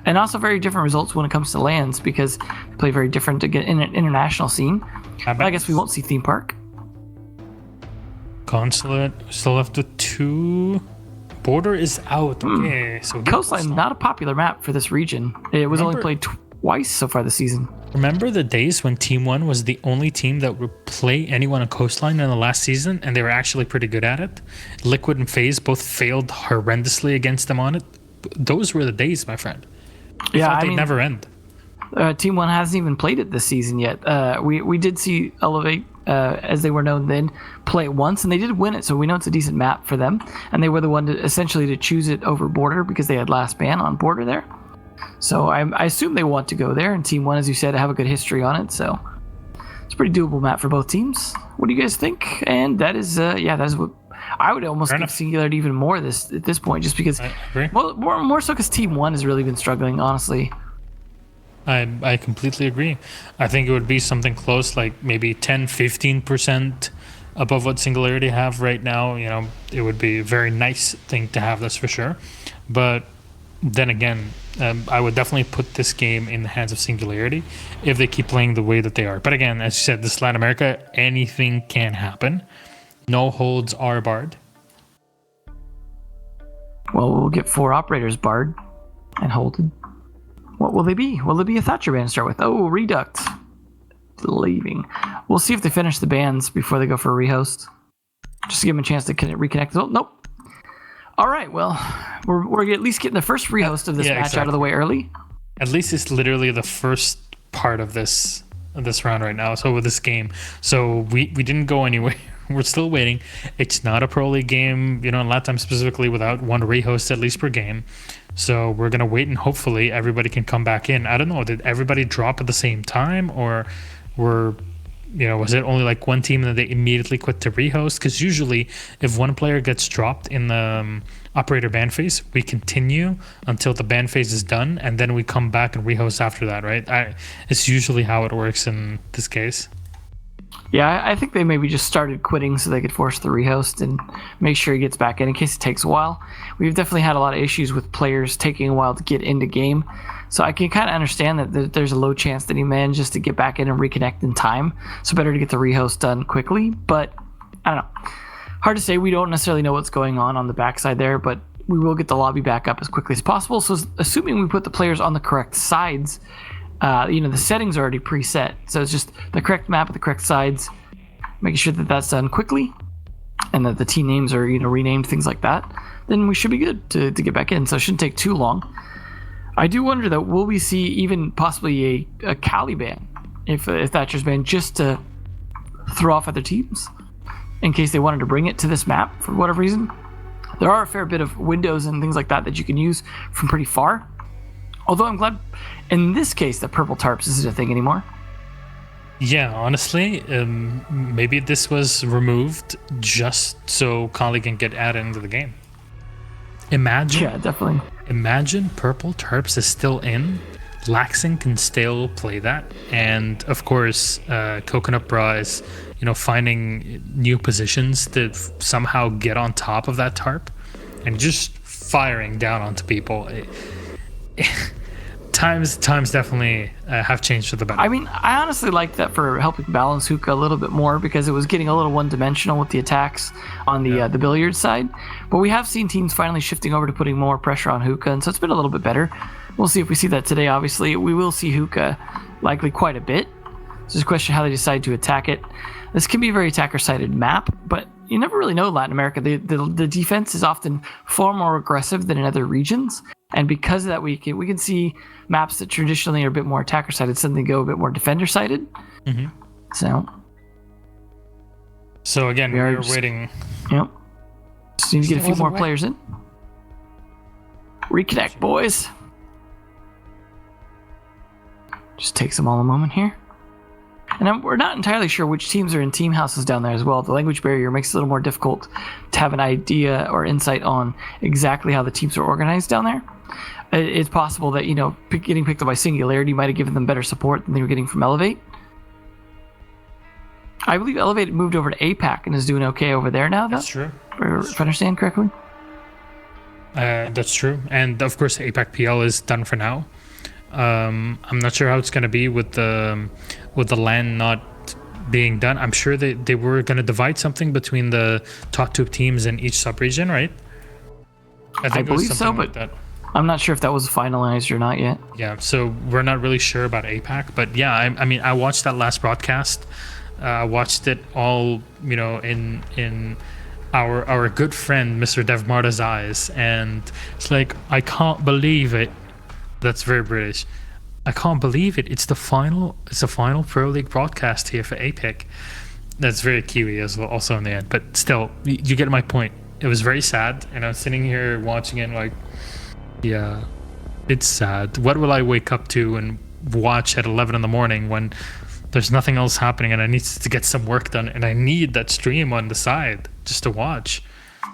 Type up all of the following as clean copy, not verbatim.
And also very different results when it comes to lands because they play very different to get in an international scene. I guess we won't see theme park. Consulate still left with 2. Border is out. Okay, so Coastline, not a popular map for this region. It was only played twice so far this season. Remember the days when Team 1 was the only team that would play anyone on Coastline in the last season, and they were actually pretty good at it? Liquid and FaZe both failed horrendously against them on it. Those were the days, my friend. I mean, never end. Team 1 hasn't even played it this season yet. We did see Elevate, as they were known then, play it once, and they did win it, so we know it's a decent map for them. And they were the one to choose it over Border because they had last ban on Border there. So I assume they want to go there, and Team 1, as you said, have a good history on it, so it's a pretty doable map for both teams. What do you guys think? And that is what I would almost give Singularity even more at this point, just because more so because Team 1 has really been struggling, honestly. I completely agree. I think it would be something close, like maybe 10-15% above what Singularity have right now. You know, it would be a very nice thing to have, this for sure. But then again, I would definitely put this game in the hands of Singularity if they keep playing the way that they are. But again, as you said, this Latin America, anything can happen. No holds are barred. Well, we'll get 4 operators barred and holded. What will they be? Will they be a Thatcher ban to start with? Oh, Reduct. Leaving. We'll see if they finish the bans before they go for a rehost. Just to give them a chance to reconnect. Oh, nope. All right, well, we're at least getting the first rehost of this match out of the way early. At least it's literally the first part of this round right now. So with this game. So we didn't go anywhere. We're still waiting. It's not a Pro League game, in LATAM specifically, without 1 rehost at least per game. So we're going to wait and hopefully everybody can come back in. I don't know. Did everybody drop at the same time, or was it only like 1 team and then they immediately quit to rehost? Because usually if 1 player gets dropped in the operator ban phase, we continue until the ban phase is done, and then we come back and rehost after that, right? It's usually how it works in this case. Yeah, I think they maybe just started quitting so they could force the rehost and make sure he gets back in case it takes a while. We've definitely had a lot of issues with players taking a while to get into game. So I can kind of understand that there's a low chance that he manages to get back in and reconnect in time. So better to get the rehost done quickly. But I don't know. Hard to say. We don't necessarily know what's going on the backside there, but we will get the lobby back up as quickly as possible. So assuming we put the players on the correct sides, the settings are already preset. So it's just the correct map with the correct sides, making sure that that's done quickly and that the team names are, renamed, things like that. Then we should be good to get back in. So it shouldn't take too long. I do wonder, though, will we see even possibly a Cali ban if Thatcher's banned, just to throw off other teams in case they wanted to bring it to this map for whatever reason? There are a fair bit of windows and things like that you can use from pretty far. Although I'm glad in this case that purple tarps isn't a thing anymore. Yeah, honestly, maybe this was removed just so Kali can get added into the game. Yeah, definitely. Imagine purple tarps is still in. Laxing can still play that, and of course, Coconut Bra is, finding new positions to somehow get on top of that tarp, and just firing down onto people. Times definitely have changed for the better. I mean, I honestly like that for helping balance Hookah a little bit more, because it was getting a little one-dimensional with the attacks on the billiard side. But we have seen teams finally shifting over to putting more pressure on Hookah, and so it's been a little bit better. We'll see if we see that today. Obviously, we will see Hookah likely quite a bit. It's just a question how they decide to attack it. This can be a very attacker-sided map, but you never really know Latin America. The defense is often far more aggressive than in other regions. And because of that, we can see maps that traditionally are a bit more attacker-sided suddenly go a bit more defender-sided. Mm-hmm. So again, we're waiting. Yep. Just need to get a few more players in. Reconnect, boys. Just takes them all a moment here. And we're not entirely sure which teams are in team houses down there as well. The language barrier makes it a little more difficult to have an idea or insight on exactly how the teams are organized down there. It's possible that, getting picked up by Singularity might have given them better support than they were getting from Elevate. I believe Elevate moved over to APAC and is doing okay over there now, though. That's true. If I understand correctly. That's true, and of course, APAC PL is done for now. I'm not sure how it's going to be with the LAN not being done. I'm sure they were going to divide something between the top two teams in each sub-region, right? I think it was believe so, something but like that. I'm not sure if that was finalized or not yet. Yeah, so we're not really sure about APAC, but yeah, I mean, I watched that last broadcast. I watched it all, in our good friend Mr. Dev Marta's eyes, and it's like, I can't believe it. That's very British. I can't believe it. It's the final Pro League broadcast here for APAC. That's very Kiwi as well, also in the end. But still, you get my point. It was very sad, and I was sitting here watching it like, yeah, it's sad. What will I wake up to and watch at 11 in the morning when there's nothing else happening and I need to get some work done and I need that stream on the side just to watch?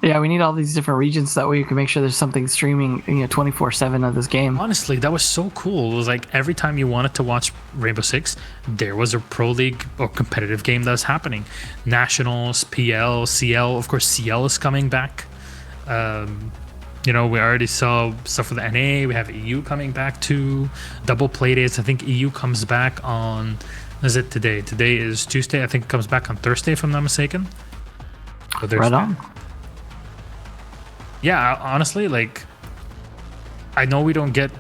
Yeah, we need all these different regions so that way you can make sure there's something streaming 24/7 of this game. Honestly, that was so cool. It was like every time you wanted to watch Rainbow Six, there was a Pro League or competitive game that was happening. Nationals, PL, CL. Of course, CL is coming back. We already saw stuff for the NA. We have EU coming back too. Double play dates. I think EU comes back on, is it today? Today is Tuesday. I think it comes back on Thursday, if I'm not mistaken. So Right on. Yeah, honestly, like, I know we don't get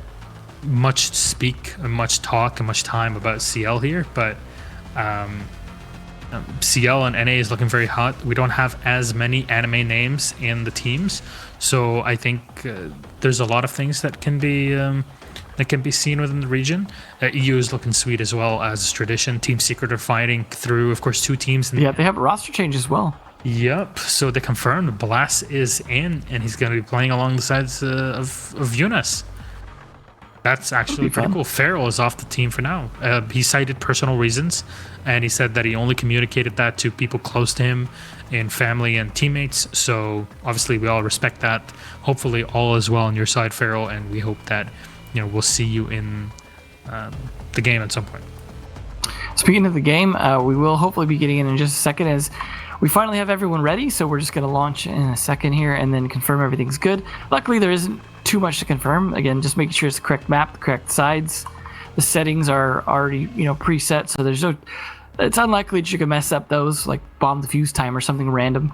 much speak and much talk and much time about CL here, but CL and NA is looking very hot. We don't have as many anime names in the teams, so I think there's a lot of things that can be seen within the region. EU is looking sweet as well, as tradition. Team Secret are fighting through, of course, two teams. Yeah, they have a roster change as well. Yep. So they confirmed Blast is in, and he's going to be playing along the sides of Eunice. That's actually pretty cool. Farrell is off the team for now. He cited personal reasons, and he said that he only communicated that to people close to him and family and teammates. So obviously we all respect that. Hopefully all is well on your side, Farrell, and we hope that we'll see you in the game at some point. Speaking of the game, we will hopefully be getting in just a second as we finally have everyone ready, so we're just going to launch in a second here and then confirm everything's good. Luckily, there isn't too much to confirm. Again, just making sure it's the correct map, the correct sides. The settings are already, preset, so it's unlikely that you can mess up those, like bomb defuse time or something random.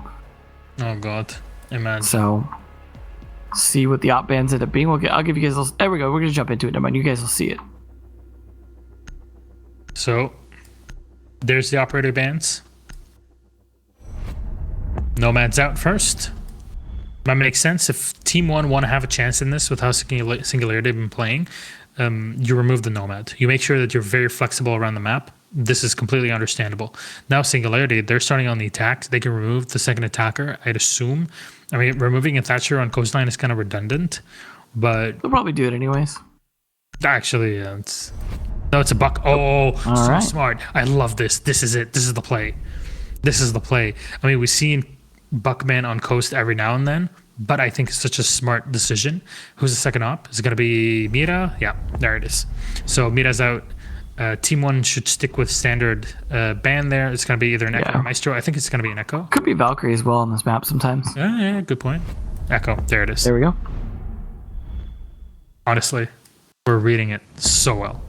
Oh, God. Imagine. So, see what the op bands end up being. I'll give you guys there we go. We're going to jump into it. Never mind. You guys will see it. So, there's the operator bands. Nomad's out first. That makes sense. If Team 1 want to have a chance in this with how Singularity have been playing, you remove the Nomad. You make sure that you're very flexible around the map. This is completely understandable. Now Singularity, they're starting on the attack. They can remove the second attacker, I'd assume. I mean, removing a Thatcher on Coastline is kind of redundant, but... They'll probably do it anyways. Actually, it's a buck. Oh, so right. Smart. I love this. This is it. This is the play. This is the play. I mean, we've seen Buckman on Coast every now and then, but I think it's such a smart decision. Who's the second op? Is it going to be Mira? Yeah, there it is. So Mira's out. Team 1 should stick with standard band there. It's going to be either an Echo or Maestro. I think it's going to be an Echo. Could be Valkyrie as well on this map sometimes. Yeah, good point. Echo, there it is. There we go. Honestly, we're reading it so well.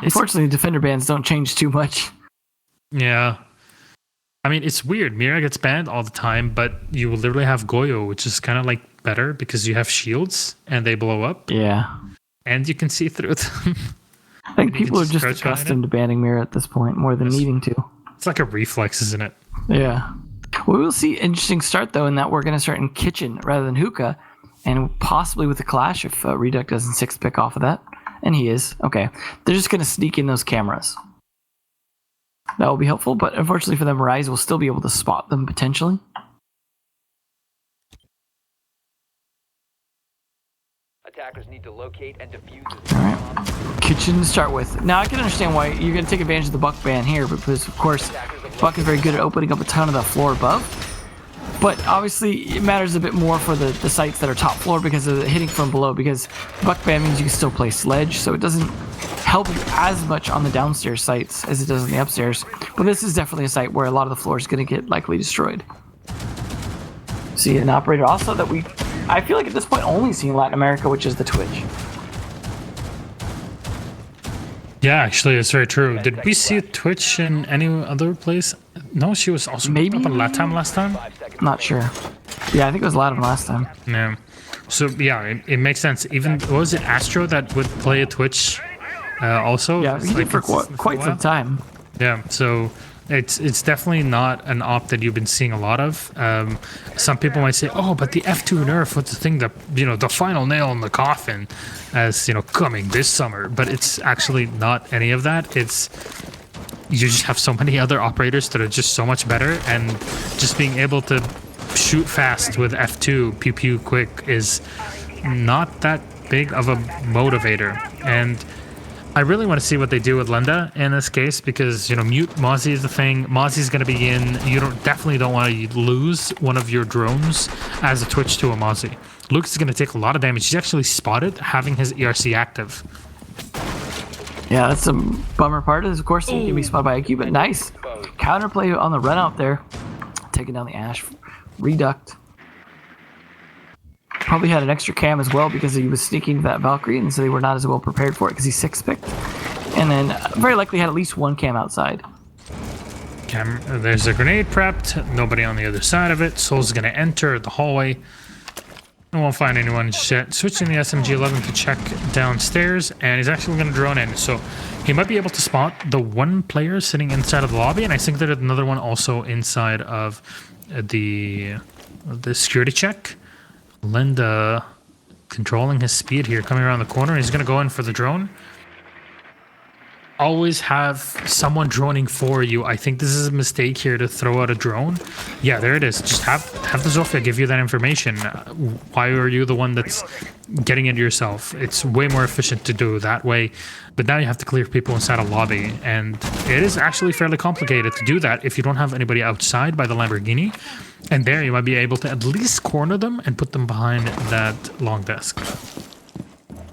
Unfortunately, defender bans don't change too much. Yeah. I mean, it's weird. Mira gets banned all the time, but you will literally have Goyo, which is kind of like better because you have shields and they blow up. Yeah. And you can see through them. I think people are just accustomed to banning Mira at this point more than needing to. It's like a reflex, isn't it? Yeah. Well, we'll see interesting start, though, in that we're going to start in Kitchen rather than Hookah, and possibly with a clash if Reduct doesn't sixth pick off of that. And he is. Okay. They're just going to sneak in those cameras. That will be helpful, but unfortunately for them, Rise will still be able to spot them potentially. Attackers need to locate and defuse. All right. Kitchen to start with. Now, I can understand why you're going to take advantage of the Buck ban here, because, of course, Buck is very good at opening up a ton of the floor above. But obviously, it matters a bit more for the sites that are top floor because of the hitting from below, because Buck ban means you can still play Sledge, so it doesn't help you as much on the downstairs sites as it does on the upstairs. But this is definitely a site where a lot of the floor is going to get likely destroyed. See an operator also that we I feel like at this point only seeing Latin America, which is the Twitch. Yeah, actually, it's very true. Did we see Twitch in any other place? No, she was also Maybe up on LATAM last time. Not sure. Yeah, I think it was LATAM last time. Yeah. So yeah, it makes sense. Even what was it Astro that would play a Twitch also? Yeah, It's he did for consistent quite a some while. time. Yeah, so it's definitely not an op that you've been seeing a lot of. Some people might say, "Oh, but the F2 nerf was the thing that the final nail in the coffin, as coming this summer." But it's actually not any of that. It's you just have so many other operators that are just so much better, and just being able to shoot fast with F2 pew pew quick is not that big of a motivator. And I really want to see what they do with Lenda in this case, because mute Mozzie is the thing. Mozzie's going to be in. You definitely don't want to lose one of your drones as a Twitch to a Mozzie. Lucas is going to take a lot of damage. He's actually spotted having his ERC active. Yeah, that's a bummer part. Is of course he can be spotted by IQ, but nice counterplay on the run out there, taking down the Ash Reduct. Probably had an extra cam as well because he was sneaking that Valkyrie, and so they were not as well prepared for it because he's 6-picked. And then very likely had at least one cam outside. There's a grenade prepped. Nobody on the other side of it. Soul's going to enter the hallway. I won't find anyone just yet. Switching the SMG-11 to check downstairs, and he's actually going to drone in. So he might be able to spot the one player sitting inside of the lobby, and I think there's another one also inside of the security check. Linda controlling his speed here, coming around the corner. He's going to go in for the drone. Always have someone droning for you. I think this is a mistake here to throw out a drone. Yeah, there it is. Just have the Zofia give you that information. Why are you the one that's getting it yourself? It's way more efficient to do that way. But now you have to clear people inside a lobby, and it is actually fairly complicated to do that if you don't have anybody outside by the Lamborghini. And there you might be able to at least corner them and put them behind that long desk.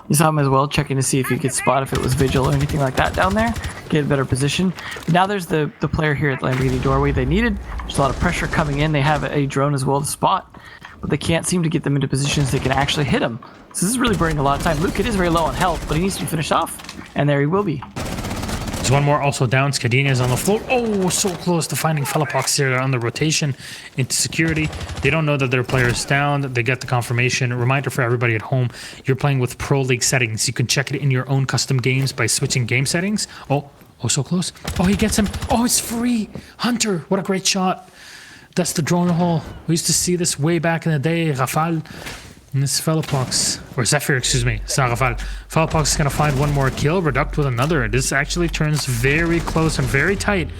You saw him as well, checking to see if he could spot if it was Vigil or anything like that down there. Get a better position. But now there's the player here at the Lamborghini doorway they needed. There's a lot of pressure coming in. They have a drone as well to spot, but they can't seem to get them into positions that can actually hit him. So this is really burning a lot of time. Luke, it is very low on health, but he needs to be finished off. And there he will be. There's one more also down. Skadina is on the floor. Oh, so close to finding Fellapox here on the rotation into security. They don't know that their player is down. They get the confirmation. Reminder for everybody at home, you're playing with Pro League settings. You can check it in your own custom games by switching game settings. Oh, so close. Oh, he gets him. Oh, it's free. Hunter, what a great shot. That's the drone hole. We used to see this way back in the day. Rafale. And this Fellapox, or Zephyr, excuse me, it's not Rafale. Fellapox is going to find one more kill, Reduct with another. This actually turns very close and very tight,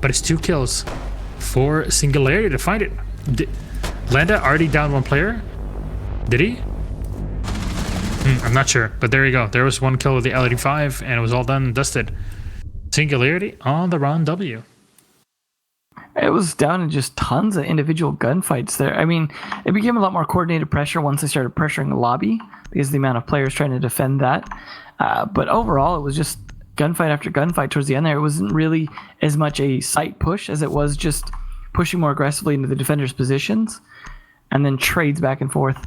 but it's 2 kills for Singularity to find it. Landa already down one player? Did he? I'm not sure, but there you go. There was 1 kill with the L85, and it was all done and dusted. Singularity on the round W. It was down in just tons of individual gunfights there. I mean, it became a lot more coordinated pressure once they started pressuring the lobby because of the amount of players trying to defend that. But overall, it was just gunfight after gunfight towards the end there. It wasn't really as much a site push as it was just pushing more aggressively into the defenders' positions and then trades back and forth.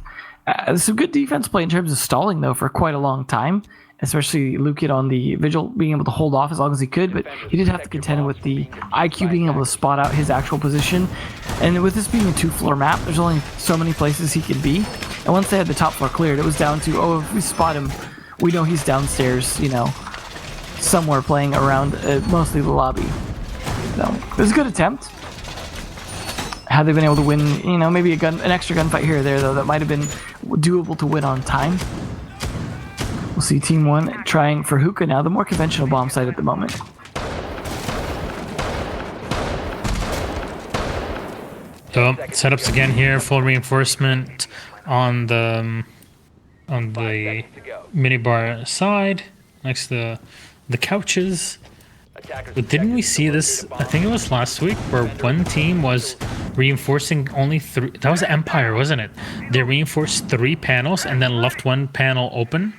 Some good defense play in terms of stalling, though, for quite a long time. Especially Luke on the Vigil being able to hold off as long as he could, but he did have to contend with the IQ being able to spot out his actual position. And with this being a 2-floor map, there's only so many places he could be. And once they had the top floor cleared, it was down to, if we spot him, we know he's downstairs, somewhere playing around mostly the lobby. So it was a good attempt. Had they been able to win, maybe an extra gunfight here or there, though, that might have been doable to win on time. We'll see Team 1 trying for Hookah now, the more conventional bomb site at the moment. So setups again here, full reinforcement on the minibar side, next to the couches. But didn't we see this? I think it was last week where one team was reinforcing only 3. That was Empire, wasn't it? They reinforced 3 panels and then left 1 panel open.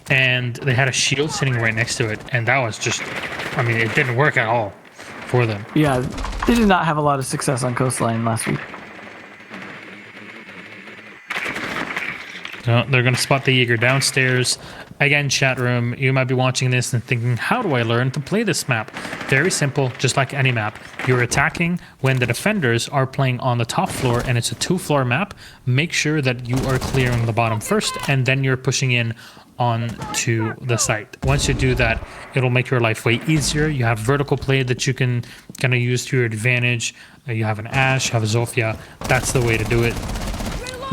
And they had a shield sitting right next to it, and that was just, it didn't work at all for them. Yeah, they did not have a lot of success on Coastline last week. They're going to spot the Jaeger downstairs. Again, chat room, you might be watching this and thinking, how do I learn to play this map? Very simple, just like any map. You're attacking when the defenders are playing on the top floor and it's a 2-floor map. Make sure that you are clearing the bottom first and then you're pushing in onto the site. Once you do that, it'll make your life way easier. You have vertical play that you can kind of use to your advantage. You have an Ashe, you have a Zofia. That's the way to do it.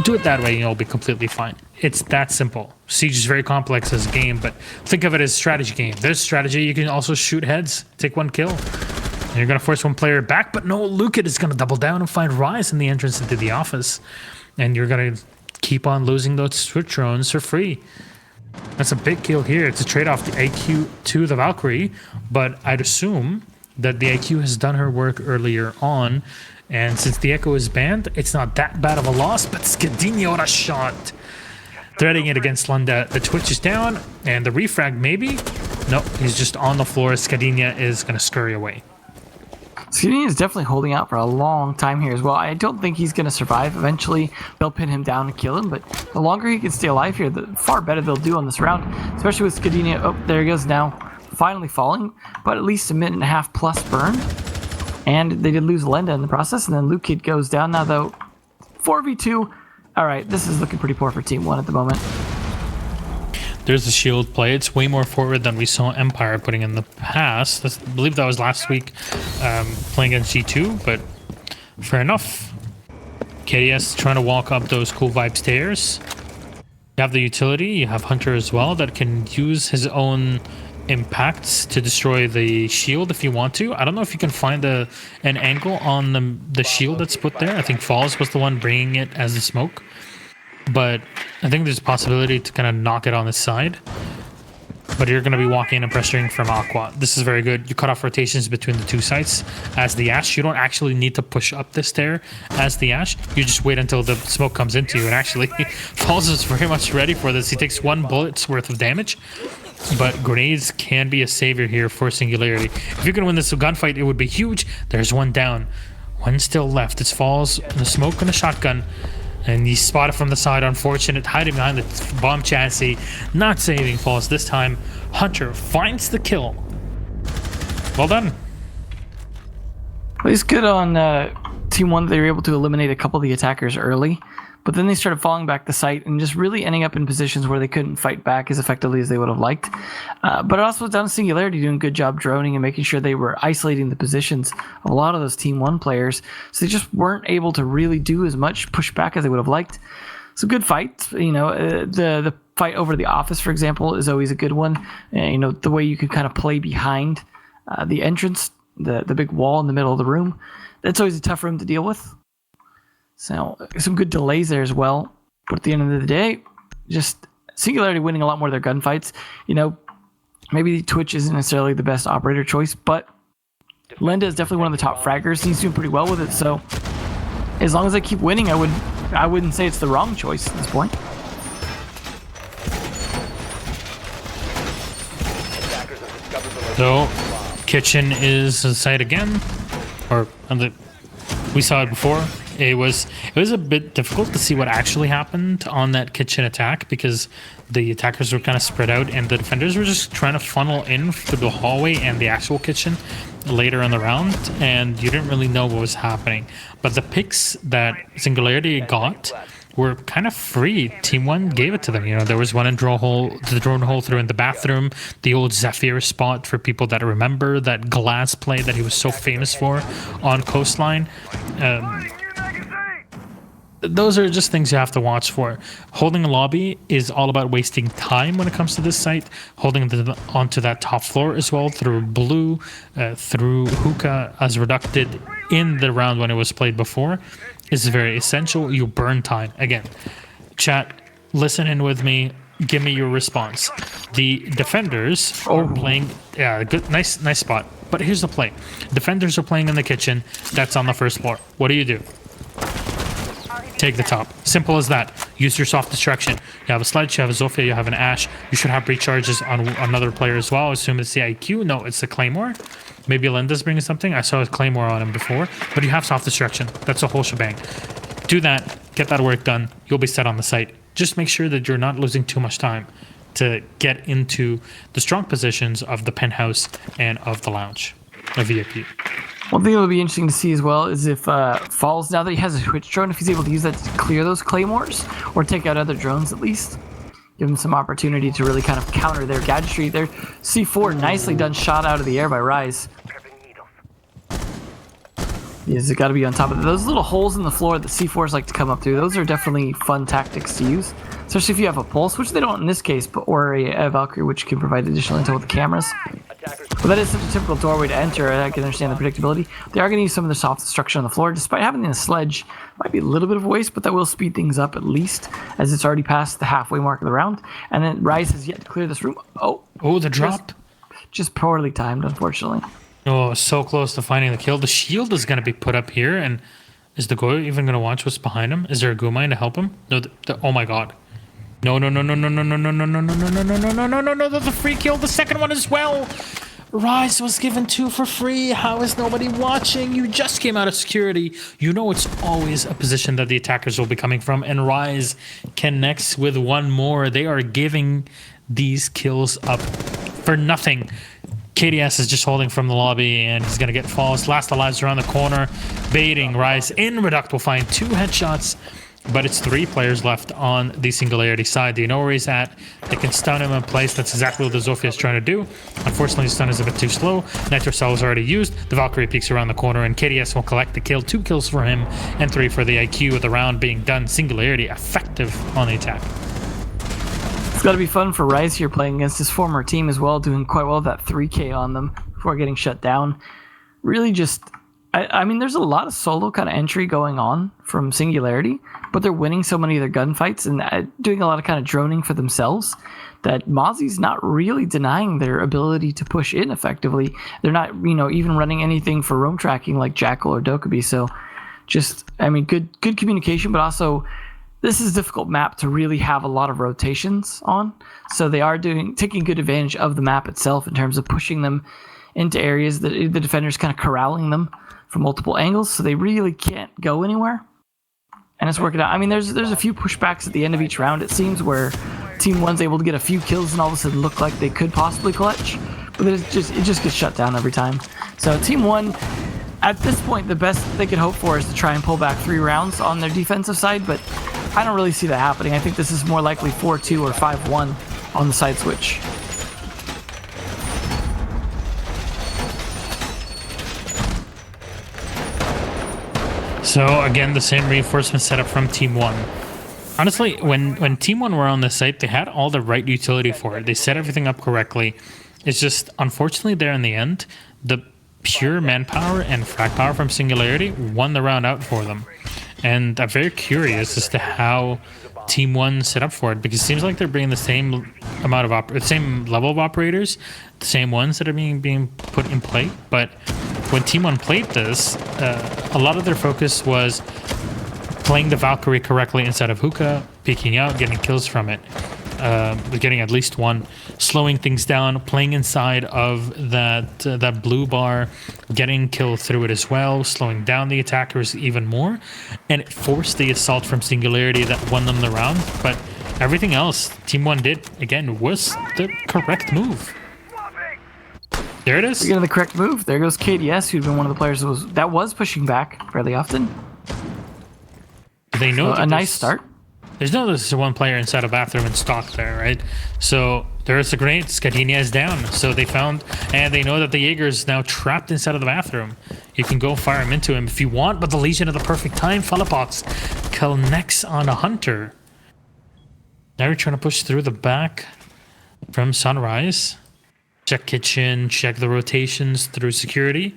Do it that way and you'll be completely fine. It's that simple. Siege is very complex as a game, but think of it as a strategy game. There's strategy. You can also shoot heads, take 1 kill. And you're going to force one player back, but no, Lucat is going to double down and find Rise in the entrance into the office. And you're going to keep on losing those switch drones for free. That's a big kill here. It's a trade-off, the AQ to the Valkyrie, but I'd assume that the AQ has done her work earlier on. And since the Echo is banned, it's not that bad of a loss, but Skadinho, what a shot. Threading it against Lunda. The Twitch is down, and the refrag maybe? No, he's just on the floor. Skadinho is going to scurry away. Skadinho is definitely holding out for a long time here as well. I don't think he's going to survive. Eventually, they'll pin him down and kill him, but the longer he can stay alive here, the far better they'll do on this round, especially with Skadinho. Oh, there he goes now, finally falling, but at least a minute and a half plus burn. And they did lose Lenda in the process, and then Lucat goes down now, though. 4v2. All right, this is looking pretty poor for Team 1 at the moment. There's the shield play. It's way more forward than we saw Empire putting in the past. I believe that was last week playing against G2, but fair enough. KDS trying to walk up those cool vibe stairs. You have the utility. You have Hunter as well that can use his own impacts to destroy the shield if you want to. I don't know if you can find an angle on the shield that's put there. I think Falls was the one bringing it as a smoke, but I think there's a possibility to kind of knock it on the side. But you're going to be walking in and pressuring from Aqua. This is very good. You cut off rotations between the 2 sites as the Ashe. You don't actually need to push up the stair as the Ashe. You just wait until the smoke comes into you. And actually, Falls is very much ready for this. He takes 1 bullet's worth of damage. But grenades can be a savior here for Singularity. If you're going to win this gunfight, it would be huge. There's 1 down. 1 still left. It's Falls, the smoke, and a shotgun. And he's spotted from the side. Unfortunate. Hiding behind the bomb chassis. Not saving Falls this time. Hunter finds the kill. Well done. Well, he's good on Team 1 that they were able to eliminate a couple of the attackers early. But then they started falling back the site and just really ending up in positions where they couldn't fight back as effectively as they would have liked. But it also was down to Singularity doing a good job droning and making sure they were isolating the positions of a lot of those Team 1 players. So they just weren't able to really do as much pushback as they would have liked. Some good fights. You know, the fight over the office, for example, is always a good one. You know, the way you can kind of play behind the entrance, the big wall in the middle of the room. That's always a tough room to deal with. So some good delays there as well. But at the end of the day, just Singularity winning a lot more of their gunfights. You know, maybe Twitch isn't necessarily the best operator choice, but Lenda is definitely one of the top fraggers. He's doing pretty well with it. So as long as they keep winning, I wouldn't say it's the wrong choice at this point. So kitchen is a site again, or we saw it before. It was a bit difficult to see what actually happened on that kitchen attack because the attackers were kind of spread out and the defenders were just trying to funnel in through the hallway and the actual kitchen later in the round, and you didn't really know what was happening. But the picks that Singularity got were kind of free. Team 1 gave it to them. You know, there was one in the drone hole through in the bathroom, the old Zephyr spot for people that remember that glass play that he was so famous for on Coastline. Those are just things you have to watch for. Holding a lobby is all about wasting time when it comes to this site. Holding onto that top floor as well through blue, through hookah as reducted in the round when it was played before is very essential. You burn time. Again, chat, listen in with me. Give me your response. The defenders are playing. Yeah, good, nice spot. But here's the play. Defenders are playing in the kitchen. That's on the first floor. What do? Take the top. Simple as that. Use your soft distraction. You have a sledge, you have a Zofia, you have an Ashe. You should have recharges on another player as well. Assume it's the IQ. No, it's the Claymore. Maybe Linda's bringing something. I saw a Claymore on him before. But you have soft distraction. That's a whole shebang. Do that. Get that work done. You'll be set on the site. just make sure that you're not losing too much time to get into the strong positions of the penthouse and of the lounge, the VIP. One thing that will be interesting to see as well is if Falls, now that he has a Twitch drone, if he's able to use that to clear those claymores or take out other drones at least. Give him some opportunity to really kind of counter their gadgetry. Their C4 nicely done, shot out of the air by Rise. He's got to be on top of it. Those little holes in the floor that C4s like to come up through, those are definitely fun tactics to use. Especially if you have a pulse, which they don't in this case, but or a Valkyrie, which can provide additional intel with the cameras. But that is such a typical doorway to enter. I can understand the predictability. They are going to use some of the soft destruction on the floor, despite having the sledge. Might be a little bit of a waste, but that will speed things up at least, as it's already past the halfway mark of the round. And then Rise has yet to clear this room. Oh, the drop. Just poorly timed, unfortunately. Oh, so close to finding the kill. The shield is going to be put up here, and is the Goyo even going to watch what's behind him? Is there a Gumine to help him? No, oh my god. No, no, no, no, no, no, no, no, no, no, no, no, no, no, no, no, no, no, that's a free kill. The second one as well. Rise was given 2 for free. How is nobody watching? You just came out of security. You know it's always a position that the attackers will be coming from, and Rise connects with one more. They are giving these kills up for nothing. KDS is just holding from the lobby, and he's going to get false. Last Alive's around the corner, baiting Rise in. Reduct will find 2 headshots, but it's 3 players left on the Singularity side. They know where he's at. They can stun him in place. That's exactly what the Zofia is trying to do. Unfortunately, the stun is a bit too slow. Nitro Cell is already used. The Valkyrie peeks around the corner, and KDS will collect the kill. 2 kills for him, and 3 for the IQ with the round being done. Singularity effective on the attack. It's got to be fun for Rise here playing against his former team as well, doing quite well with that 3K on them before getting shut down. Really just, I mean, there's a lot of solo kind of entry going on from Singularity, but they're winning so many of their gunfights and doing a lot of kind of droning for themselves that Mozzie's not really denying their ability to push in effectively. They're not, even running anything for roam tracking like Jackal or Dokkaebi. So just, I mean, good communication, but also this is a difficult map to really have a lot of rotations on. So they are taking good advantage of the map itself in terms of pushing them into areas that the defenders kind of corralling them from multiple angles. So they really can't go anywhere. And it's working out. I mean, there's a few pushbacks at the end of each round, it seems, where Team 1's able to get a few kills and all of a sudden look like they could possibly clutch. But it just gets shut down every time. So Team 1, at this point, the best they could hope for is to try and pull back 3 rounds on their defensive side, but I don't really see that happening. I think this is more likely 4-2 or 5-1 on the side switch. So again, the same reinforcement setup from Team 1. Honestly, when Team 1 were on the site, they had all the right utility for it. They set everything up correctly. It's just, unfortunately, there in the end, the pure manpower and frag power from Singularity won the round out for them. And I'm very curious as to how Team 1 set up for it, because it seems like they're bringing the same amount of same level of operators, the same ones that are being put in play. But when Team 1 played this, a lot of their focus was playing the Valkyrie correctly instead of Hookah, peeking out, getting kills from it, getting at least 1, slowing things down, playing inside of that blue bar, getting kill through it as well, slowing down the attackers even more, and it forced the assault from Singularity that won them the round. But everything else Team 1 did, again, was the correct move. There it is. Speaking of the correct move, there goes KDS, who'd been one of the players that was pushing back fairly often. They know a nice start. There's one player inside a bathroom in stock there, right? So there's a grenade. Scadinia is down. So they found, and they know that the Jaeger is now trapped inside of the bathroom. You can go fire him into him if you want, but the Legion at the perfect time. Falapox connects on a Hunter. Now you're trying to push through the back from Sunrise. Check kitchen, check the rotations through security.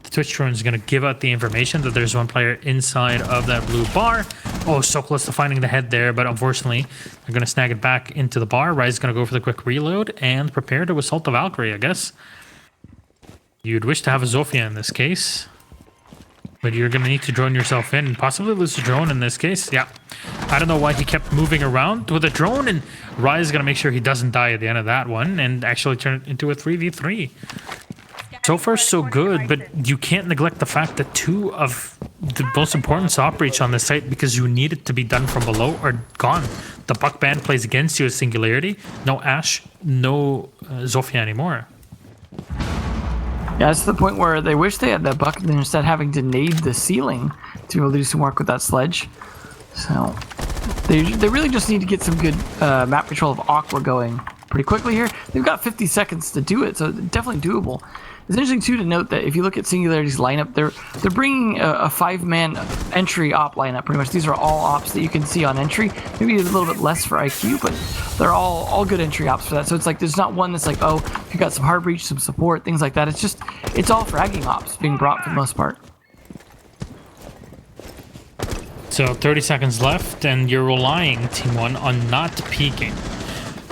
The Twitch drone is going to give out the information that there's one player inside of that blue bar. Oh, so close to finding the head there, but unfortunately, they're going to snag it back into the bar. Rise is going to go for the quick reload and prepare to assault the Valkyrie, I guess. You'd wish to have a Zofia in this case, but you're going to need to drone yourself in and possibly lose the drone in this case. Yeah. I don't know why he kept moving around with a drone, and Rise is going to make sure he doesn't die at the end of that one and actually turn it into a 3v3. So far, so good, but you can't neglect the fact that two of the most important stop breach on the site because you need it to be done from below are gone. The Buck band plays against you as Singularity. No Ash, no Zofia anymore. Yeah, it's to the point where they wish they had that Buck and instead having to nade the ceiling to be able to do some work with that sledge. So they really just need to get some good map control of Aqua going pretty quickly here. They've got 50 seconds to do it, so definitely doable. It's interesting too to note that if you look at Singularity's lineup, they're bringing a 5-man entry op lineup. Pretty much, these are all ops that you can see on entry. Maybe a little bit less for IQ, but they're all good entry ops for that. So it's like there's not one that's like, oh, you got some hard breach, some support, things like that. It's all fragging ops being brought for the most part. So 30 seconds left, and you're relying, Team One, on not peeking.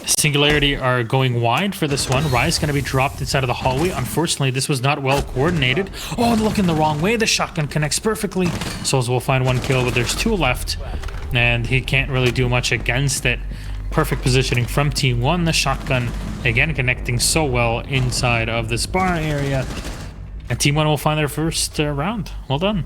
Singularity are going wide for this one. Rise going to be dropped inside of the hallway. Unfortunately, this was not well coordinated. Oh, looking the wrong way. The shotgun connects perfectly. Souls will find 1 kill, but there's 2 left, and he can't really do much against it. Perfect positioning from Team One. The shotgun, again, connecting so well inside of this bar area. And Team One will find their first round. Well done.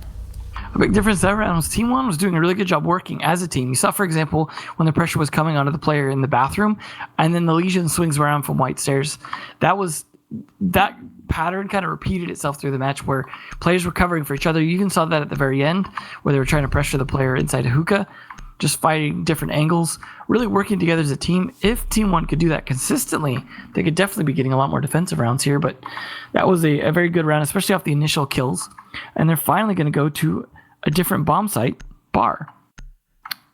A big difference that round was Team One was doing a really good job working as a team. You saw, for example, when the pressure was coming onto the player in the bathroom, and then the Legion swings around from White Stairs. That pattern kind of repeated itself through the match where players were covering for each other. You even saw that at the very end where they were trying to pressure the player inside a hookah, just fighting different angles, really working together as a team. If Team One could do that consistently, they could definitely be getting a lot more defensive rounds here. But that was a very good round, especially off the initial kills. And they're finally going to go to a different bomb site, bar.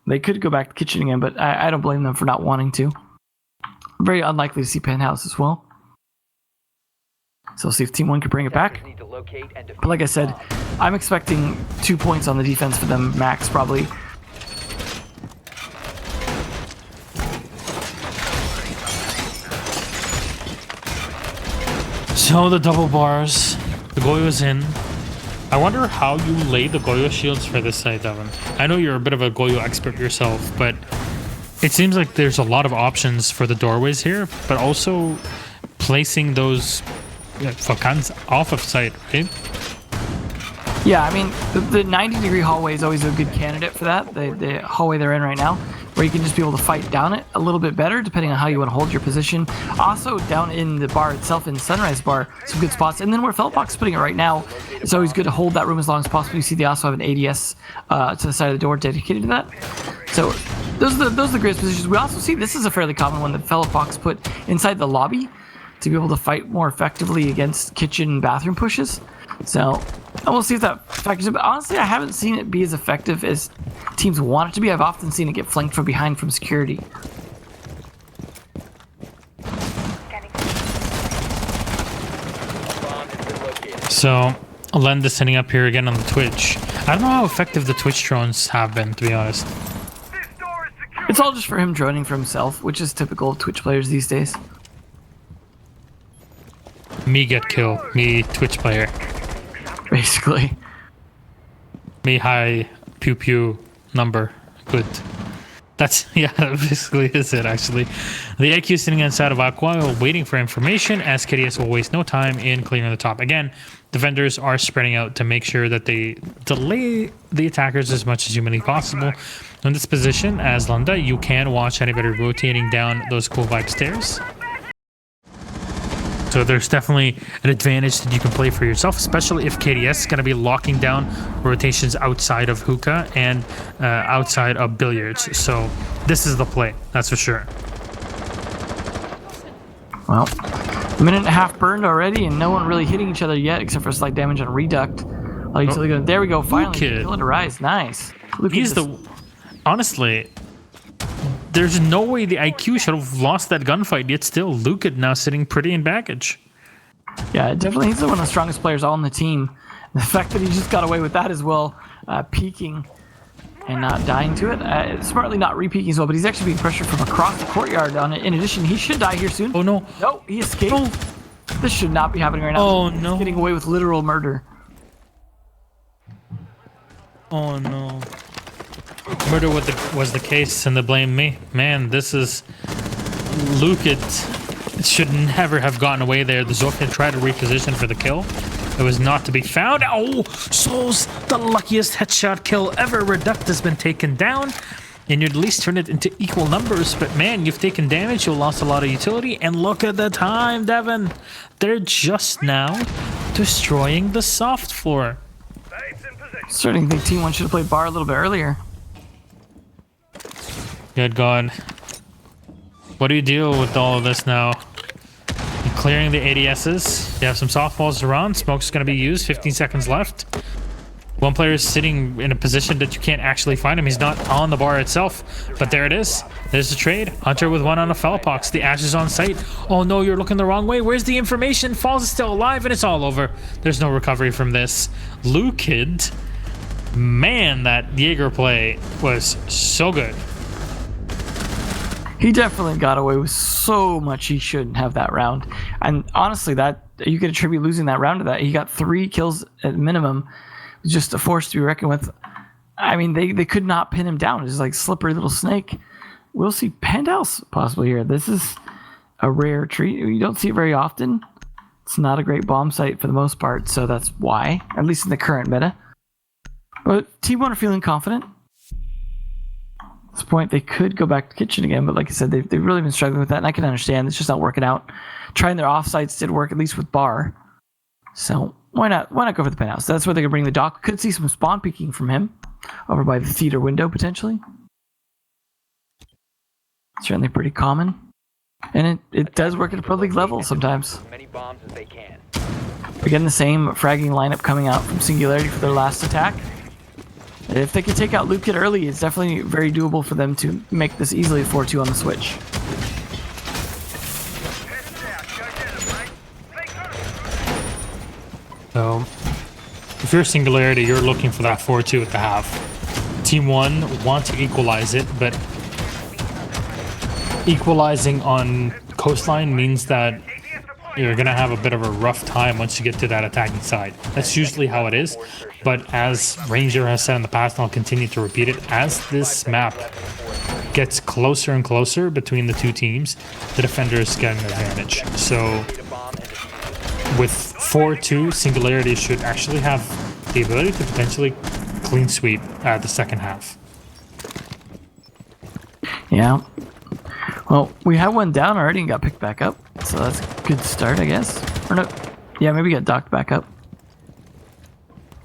They could go back to kitchen again, but I don't blame them for not wanting to. Very unlikely to see penthouse as well. So we'll see if Team One can bring it back. But like I said, I'm expecting 2 points on the defense for them, max probably. So the double bars, the Goyo's in. I wonder how you lay the Goyo shields for this side, Devin. I know you're a bit of a Goyo expert yourself, but it seems like there's a lot of options for the doorways here, but also placing those Fakans off of site, right? Yeah, I mean, the 90-degree hallway is always a good candidate for that, the hallway they're in right now, where you can just be able to fight down it a little bit better, depending on how you want to hold your position. Also, down in the bar itself, in Sunrise Bar, some good spots. And then where Feltbox is putting it right now, it's always good to hold that room as long as possible. You see they also have an ADS to the side of the door dedicated to that. So those are the greatest positions. We also see this is a fairly common one that Feltbox put inside the lobby to be able to fight more effectively against kitchen and bathroom pushes. So, and we'll see if that factors in. But honestly, I haven't seen it be as effective as teams want it to be. I've often seen it get flanked from behind from security. So, Lend is setting up here again on the Twitch. I don't know how effective the Twitch drones have been, to be honest. It's all just for him droning for himself, which is typical of Twitch players these days. Me get kill, me Twitch player. Basically. Me high pew pew number. Good. That's, yeah, that basically is it, actually. The IQ sitting inside of Aqua waiting for information as KDS will waste no time in clearing the top. Again, defenders are spreading out to make sure that they delay the attackers as much as humanly possible. In this position, as Lunda, you can watch anybody rotating down those cool vibe stairs. So there's definitely an advantage that you can play for yourself, especially if KDS is going to be locking down rotations outside of hookah and outside of billiards. So this is the play, that's for sure. Well, a minute and a half burned already, and no one really hitting each other yet, except for slight damage on Reduct. There we go, finally. Killing to Rise, nice. He's honestly, there's no way the IQ should have lost that gunfight, yet still Luca now sitting pretty in baggage. Yeah, definitely he's one of the strongest players on the team. The fact that he just got away with that as well, peeking and not dying to it. Smartly not re-peeking as well, but he's actually being pressured from across the courtyard on it. In addition, he should die here soon. Oh no. No, he escaped. No. This should not be happening right now. Oh no. He's getting away with literal murder. Oh no. Murder was the case and they blame me. Man, this is Luke. should never have gotten away there. The Zook had tried to reposition for the kill. It was not to be found. Oh, Souls, the luckiest headshot kill ever. Reduct has been taken down. And you'd at least turn it into equal numbers. But man, you've taken damage. You lost a lot of utility. And look at the time, Devin. They're just now destroying the soft floor. Starting to think Team 1 should have played bar a little bit earlier. Good God. What do you deal with all of this now? You're clearing the ADSs. You have some softballs around. Smoke's going to be used. 15 seconds left. One player is sitting in a position that you can't actually find him. He's not on the bar itself, but there it is. There's the trade. Hunter with one on a Felpox. The Ash is on site. Oh no, you're looking the wrong way. Where's the information? Falls is still alive and it's all over. There's no recovery from this. Kid, man, that Jaeger play was so good. He definitely got away with so much he shouldn't have that round. And honestly, that you could attribute losing that round to that. He got 3 kills at minimum. Just a force to be reckoned with. I mean, they could not pin him down. It's like slippery little snake. We'll see Penthouse possibly here. This is a rare treat. You don't see it very often. It's not a great bomb site for the most part, so that's why, at least in the current meta. But Team 1 are feeling confident. At this point, they could go back to kitchen again, but like I said, they've really been struggling with that, and I can understand. It's just not working out. Trying their offsites did work, at least with bar. So why not go for the penthouse? That's where they could bring the dock. Could see some spawn peeking from him over by the theater window potentially. Certainly pretty common. And it does work at a pro league level sometimes. Many bombs as they can. Again, the same fragging lineup coming out from Singularity for their last attack. If they could take out Kid early, it's definitely very doable for them to make this easily 4-2 on the switch. So, if you're Singularity, you're looking for that 4-2 at the half. Team 1 want to equalize it, but equalizing on Coastline means that you're going to have a bit of a rough time once you get to that attacking side. That's usually how it is, but as Ranger has said in the past, and I'll continue to repeat it, as this map gets closer and closer between the two teams, the defenders get an advantage. So with 4-2, Singularity should actually have the ability to potentially clean sweep the second half. Yeah. Well, we had one down already and got picked back up, so that's a good start, I guess. Or no, yeah, maybe got docked back up.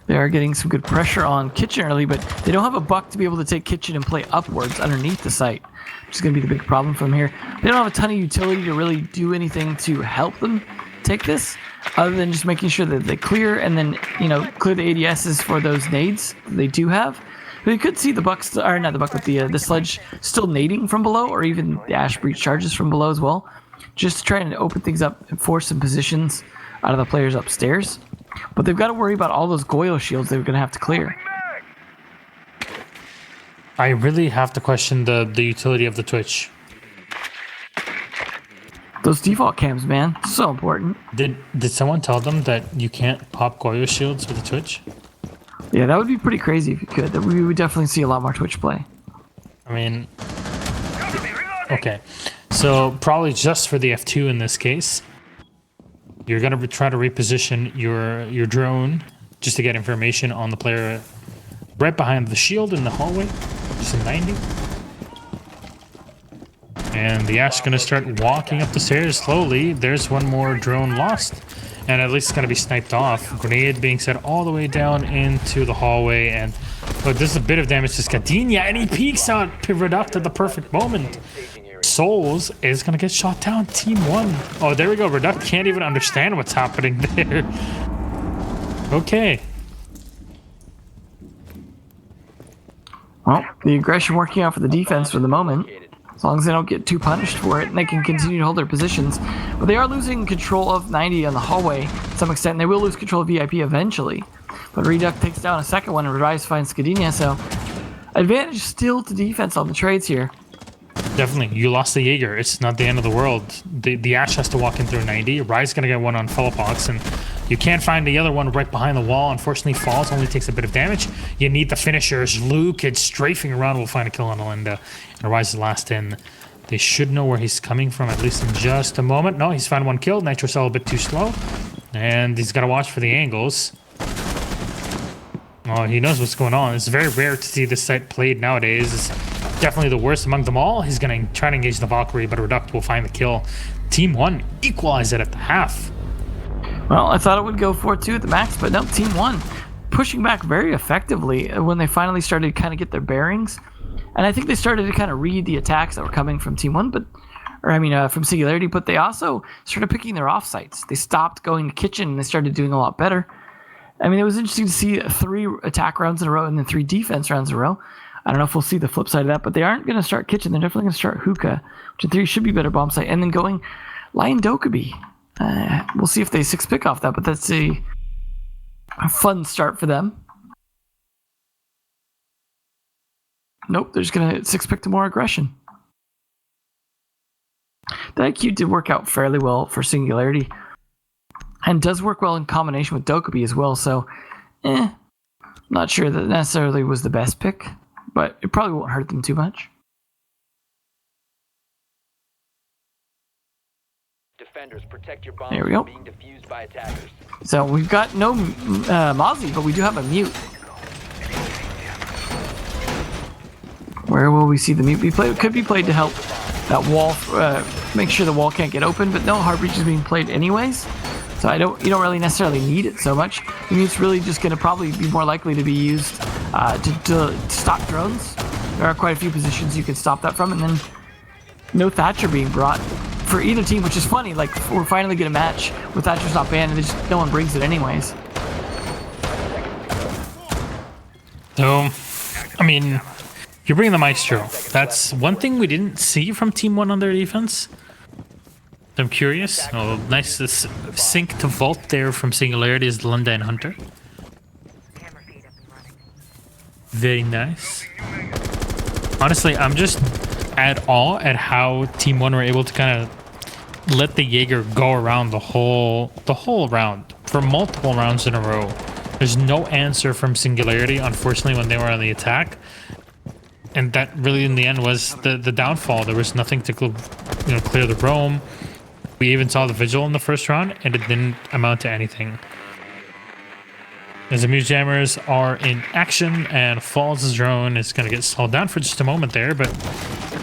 They are getting some good pressure on Kitchen early, but they don't have a buck to be able to take Kitchen and play upwards underneath the site, which is going to be the big problem from here. They don't have a ton of utility to really do anything to help them take this, other than just making sure that they clear and then, you know, clear the ADSs for those nades that they do have. But you could see the bucks, or not the buck, but the sledge still nading from below, or even the Ash Breach charges from below as well, just to try and open things up and force some positions out of the players upstairs. But they've got to worry about all those Goyo shields they're going to have to clear. I really have to question the utility of the Twitch. Those default cams, man, so important. Did someone tell them that you can't pop Goyo shields with the Twitch? Yeah, that would be pretty crazy if you could. We would definitely see a lot more Twitch play. I mean, okay. So probably just for the F2 in this case, you're going to try to reposition your drone just to get information on the player right behind the shield in the hallway, just a 90. And the Ash is going to start walking up the stairs slowly. There's one more drone lost. And at least it's going to be sniped off. Grenade being set all the way down into the hallway. And this is a bit of damage to Scadinia. And he peeks out Reduct at the perfect moment. Souls is going to get shot down. Team 1. Oh, there we go. Reduct can't even understand what's happening there. Okay. Well, the aggression working out for the defense for the moment. As long as they don't get too punished for it, and they can continue to hold their positions. But they are losing control of 90 on the hallway to some extent, and they will lose control of VIP eventually. But Reduct takes down a second one and Rise finds Scadinia, so advantage still to defense on the trades here. Definitely. You lost the Jaeger. It's not the end of the world. The Ash has to walk in through 90. Rise going to get one on Felpox, and you can't find the other one right behind the wall. Unfortunately, Falls only takes a bit of damage. You need the finishers. Luke, it's strafing around, will find a kill on Alinda. And Rise is last in. They should know where he's coming from, at least in just a moment. No, he's found one kill. Nitro Cell a bit too slow. And he's got to watch for the angles. Oh, he knows what's going on. It's very rare to see this site played nowadays. It's definitely the worst among them all. He's going to try to engage the Valkyrie, but Reduct will find the kill. Team 1 equalize it at the half. Well, I thought it would go 4-2 at the max, but no, Team 1 pushing back very effectively when they finally started to kind of get their bearings. And I think they started to kind of read the attacks that were coming from Team 1, from Singularity, but they also started picking their offsites. They stopped going to kitchen and they started doing a lot better. I mean, it was interesting to see 3 attack rounds in a row and then 3 defense rounds in a row. I don't know if we'll see the flip side of that, but they aren't going to start kitchen. They're definitely going to start hookah, which in theory should be better bomb site, and then going Lion Dokubi. We'll see if they 6-pick off that, but that's a fun start for them. Nope, they're just going to 6-pick to more aggression. The IQ did work out fairly well for Singularity, and does work well in combination with Dokubi as well, so not sure that necessarily was the best pick, but it probably won't hurt them too much. Defenders, protect your bombs There we go. from being defused by attackers. So we've got no Mozzie, but we do have a mute. Where will we see the mute be played? It could be played to help that wall, make sure the wall can't get open, but no, Heartbreach is being played anyways. So you don't really necessarily need it so much. The mute's really just going to probably be more likely to be used to stop drones. There are quite a few positions you can stop that from, and then no Thatcher being brought for either team, which is funny. Like, we're finally getting a match with Thatcher's not banned, and no one brings it anyways. So, I mean, you're bringing the Maestro. That's one thing we didn't see from Team 1 on their defense. I'm curious. Oh, nice to sync to Vault there from Singularity is Lunda and Hunter. Very nice. Honestly, I'm just at awe at how Team 1 were able to kind of let the Jaeger go around the whole round for multiple rounds in a row. There's no answer from Singularity, unfortunately, when they were on the attack. And that really, in the end, was the downfall. There was nothing to clear the roam. We even saw the Vigil in the first round, and it didn't amount to anything. As the Muse Jammers are in action, and Falls' drone is going to get slowed down for just a moment there, but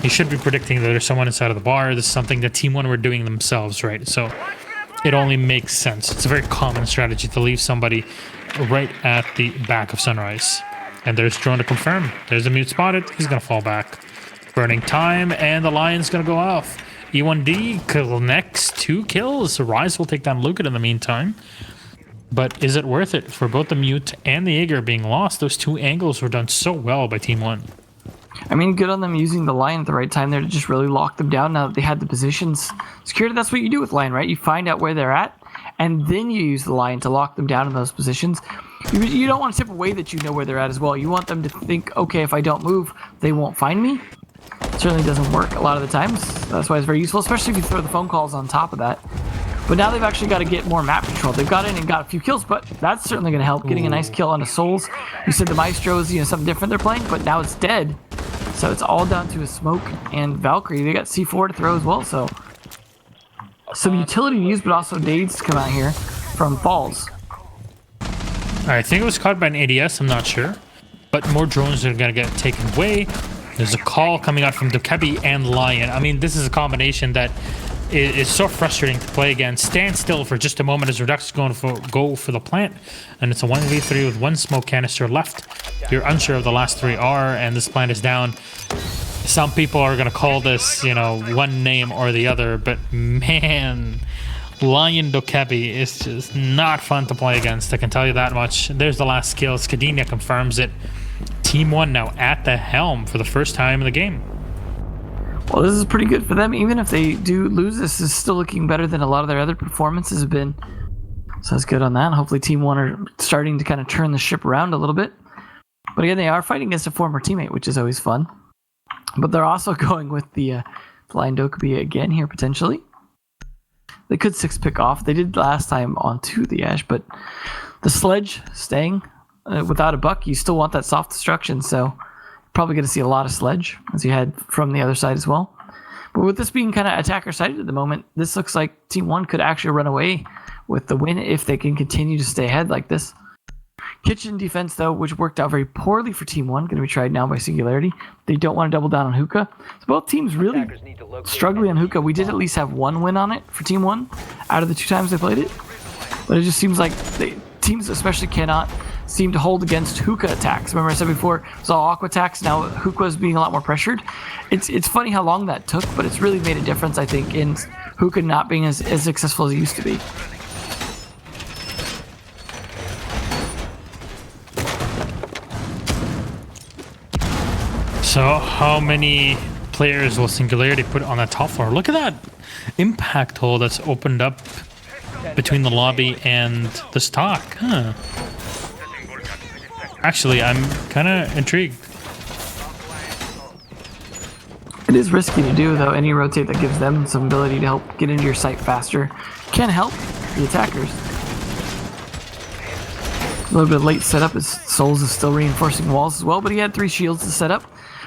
you should be predicting that there's someone inside of the bar. This is something that Team 1 were doing themselves, right? So it only makes sense. It's a very common strategy to leave somebody right at the back of Sunrise. And there's drone to confirm. There's a mute spotted. He's going to fall back. Burning time, and the Lion's going to go off. E1D connects 2 kills. Rise will take down Luca in the meantime. But is it worth it for both the mute and the Jaeger being lost? Those 2 angles were done so well by Team 1. I mean, good on them using the Lion at the right time there to just really lock them down now that they had the positions secured. That's what you do with Lion, right? You find out where they're at, and then you use the Lion to lock them down in those positions. You don't want to tip away that you know where they're at as well. You want them to think, okay, if I don't move, they won't find me. It certainly doesn't work a lot of the times. That's why it's very useful, especially if you throw the phone calls on top of that. But now they've actually got to get more map control. They've got in and got a few kills, but that's certainly going to help. Getting a nice kill on a Souls. You said the Maestro is something different they're playing, but now it's dead. So it's all down to a Smoke and Valkyrie. They got C4 to throw as well, so some utility to use, but also Dades to come out here from Falls. I think it was caught by an ADS, I'm not sure. But more drones are going to get taken away. There's a call coming out from Dokebi and Lion. I mean, this is a combination that is so frustrating to play against. Stand still for just a moment as Redux is going to go for the plant. And it's a 1v3 with 1 smoke canister left. You're unsure of the last 3 are, and this plant is down. Some people are going to call this, one name or the other, but man, Lion Dokebi is just not fun to play against. I can tell you that much. There's the last kill. Skadinia confirms it. Team 1 now at the helm for the first time in the game. Well, this is pretty good for them. Even if they do lose, this is still looking better than a lot of their other performances have been. So that's good on that. Hopefully Team 1 are starting to kind of turn the ship around a little bit. But again, they are fighting against a former teammate, which is always fun. But they're also going with the Lion Dokubi again here, potentially. They could 6-pick off. They did last time onto the Ash, but the Sledge staying without a buck, you still want that soft destruction, so probably going to see a lot of Sledge, as you had from the other side as well. But with this being kind of attacker-sided at the moment, this looks like Team 1 could actually run away with the win if they can continue to stay ahead like this. Kitchen defense, though, which worked out very poorly for Team 1, going to be tried now by Singularity. They don't want to double down on hookah. So both teams really struggling on hookah. We did at least have one win on it for Team 1 out of the 2 times they played it. But it just seems like teams especially cannot seem to hold against hookah attacks. Remember I said before, it was all aqua attacks. Now hookah is being a lot more pressured. It's funny how long that took, but it's really made a difference, I think, in hookah not being as successful as it used to be. So how many players will Singularity put on the top floor? Look at that impact hole that's opened up between the lobby and the stock. Huh. Actually, I'm kind of intrigued. It is risky to do, though. Any rotate that gives them some ability to help get into your site faster can help the attackers. A little bit late setup as Souls is still reinforcing walls as well, but he had 3 shields to set up.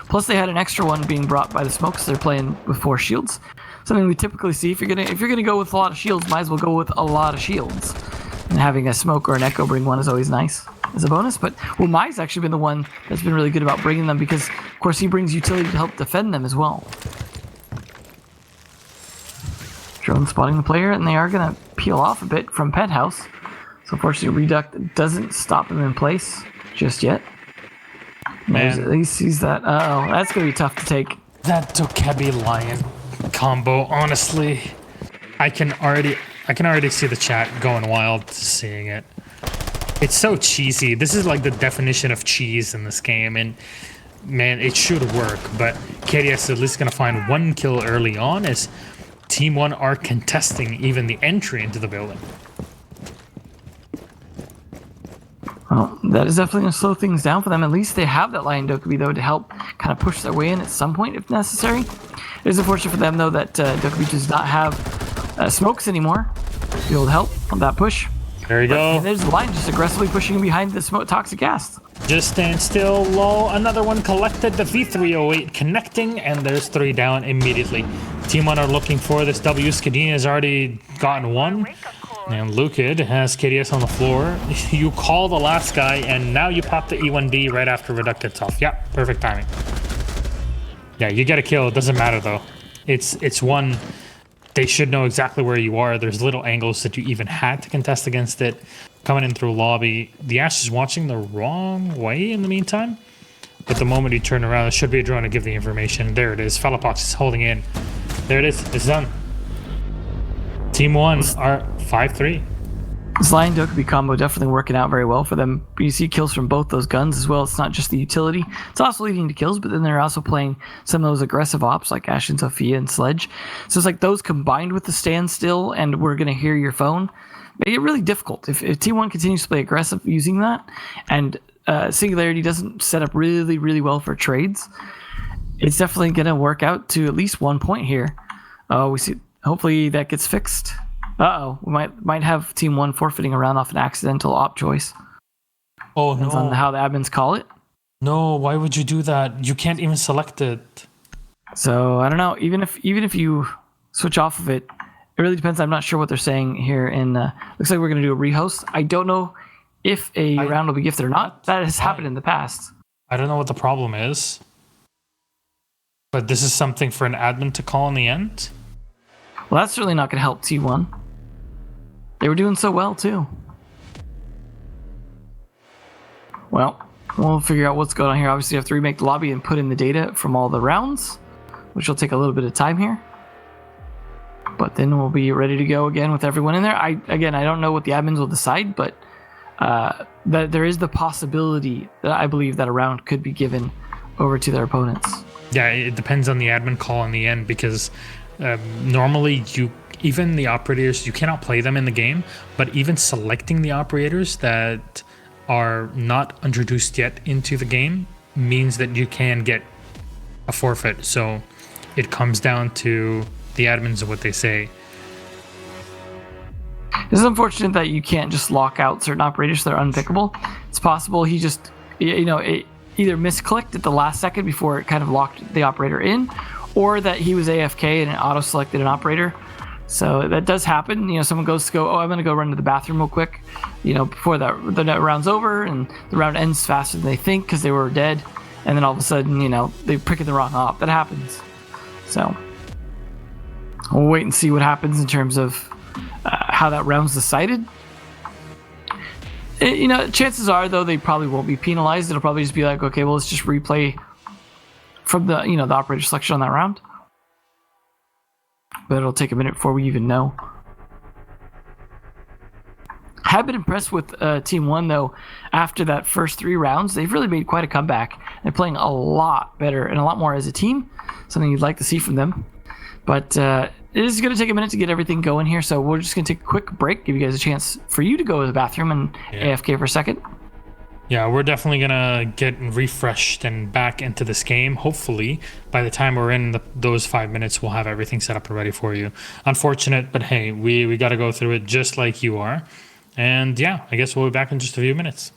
Plus they had an extra one being brought by the smoke, so they're playing with 4 shields. Something we typically see. If you're gonna go with a lot of shields, might as well go with a lot of shields. And having a smoke or an echo bring one is always nice as a bonus. But Mai's actually been the one that's been really good about bringing them because, of course, he brings utility to help defend them as well. Drone spotting the player, and they are gonna peel off a bit from Penthouse. So unfortunately, Reduct doesn't stop him in place just yet. Man. At least sees that. Uh-oh, that's gonna be tough to take. That Dokebi Lion combo, honestly, I can already see the chat going wild seeing it. It's so cheesy. This is like the definition of cheese in this game, and man, it should work. But KDS is at least gonna find 1 kill early on as Team 1 are contesting even the entry into the building. Well, that is definitely going to slow things down for them. At least they have that Lion Dokkaebi, though, to help kind of push their way in at some point if necessary. It is unfortunate for them, though, that Dokkaebi does not have smokes anymore to be able to help on that push. There you go. And there's the Lion just aggressively pushing behind the smoke toxic gas. Just stand still, low. Another one collected. The V308 connecting, and there's 3 down immediately. Team 1 are looking for this W. Skadina has already gotten 1. And Lukid has KDS on the floor. You call the last guy, and now you pop the E1D right after Reducted off. Yeah, perfect timing. Yeah, you get a kill. It doesn't matter, though. It's one. They should know exactly where you are. There's little angles that you even had to contest against it. Coming in through lobby. The Ash is watching the wrong way in the meantime. But the moment you turn around, there should be a drone to give the information. There it is. Fellapox is holding in. There it is. It's done. Team 1 are 5-3. This Lion Dokkaebi combo definitely working out very well for them. You see kills from both those guns as well. It's not just the utility. It's also leading to kills, but then they're also playing some of those aggressive ops like Ash and Sophia and Sledge. So it's like those combined with the standstill and we're going to hear your phone make it really difficult. If Team 1 continues to play aggressive using that and Singularity doesn't set up really, really well for trades, it's definitely going to work out to at least 1 point here. We see. Hopefully that gets fixed. Uh-oh, we might have Team 1 forfeiting a round off an accidental op choice. Oh, Depends no. on how the admins call it. No, why would you do that? You can't even select it. So I don't know. Even if you switch off of it, it really depends. I'm not sure what they're saying here. Looks like we're going to do a rehost. I don't know if a round will be gifted or not. That has happened in the past. I don't know what the problem is. But this is something for an admin to call in the end? Well, that's certainly not going to help T1. They were doing so well, too. Well, we'll figure out what's going on here. Obviously, you have to remake the lobby and put in the data from all the rounds, which will take a little bit of time here. But then we'll be ready to go again with everyone in there. I don't know what the admins will decide, but that there is the possibility that I believe that a round could be given over to their opponents. Yeah, it depends on the admin call in the end because normally even the operators, you cannot play them in the game, but even selecting the operators that are not introduced yet into the game means that you can get a forfeit. So it comes down to the admins and what they say. It's unfortunate that you can't just lock out certain operators that are unpickable. It's possible he just, either misclicked at the last second before it kind of locked the operator in, or that he was AFK and it auto-selected an operator. So that does happen. You know, someone goes to go, oh, I'm going to go run to the bathroom real quick, you know, before the round's over, and the round ends faster than they think because they were dead. And then all of a sudden, you know, they pick the wrong op. That happens. So we'll wait and see what happens in terms of how that round's decided. You know, chances are, though, they probably won't be penalized. It'll probably just be like, okay, well, let's just replay from the, you know, the operator selection on that round. But it'll take a minute before we even know. Have been impressed with Team One, though. After that first 3 rounds, they've really made quite a comeback. They're playing a lot better and a lot more as a team. Something you'd like to see from them. But it is going to take a minute to get everything going here, so we're just going to take a quick break, give you guys a chance for you to go to the bathroom and AFK for a second. Yeah, we're definitely going to get refreshed and back into this game. Hopefully, by the time we're in those 5 minutes, we'll have everything set up and ready for you. Unfortunate, but hey, we got to go through it just like you are. And yeah, I guess we'll be back in just a few minutes.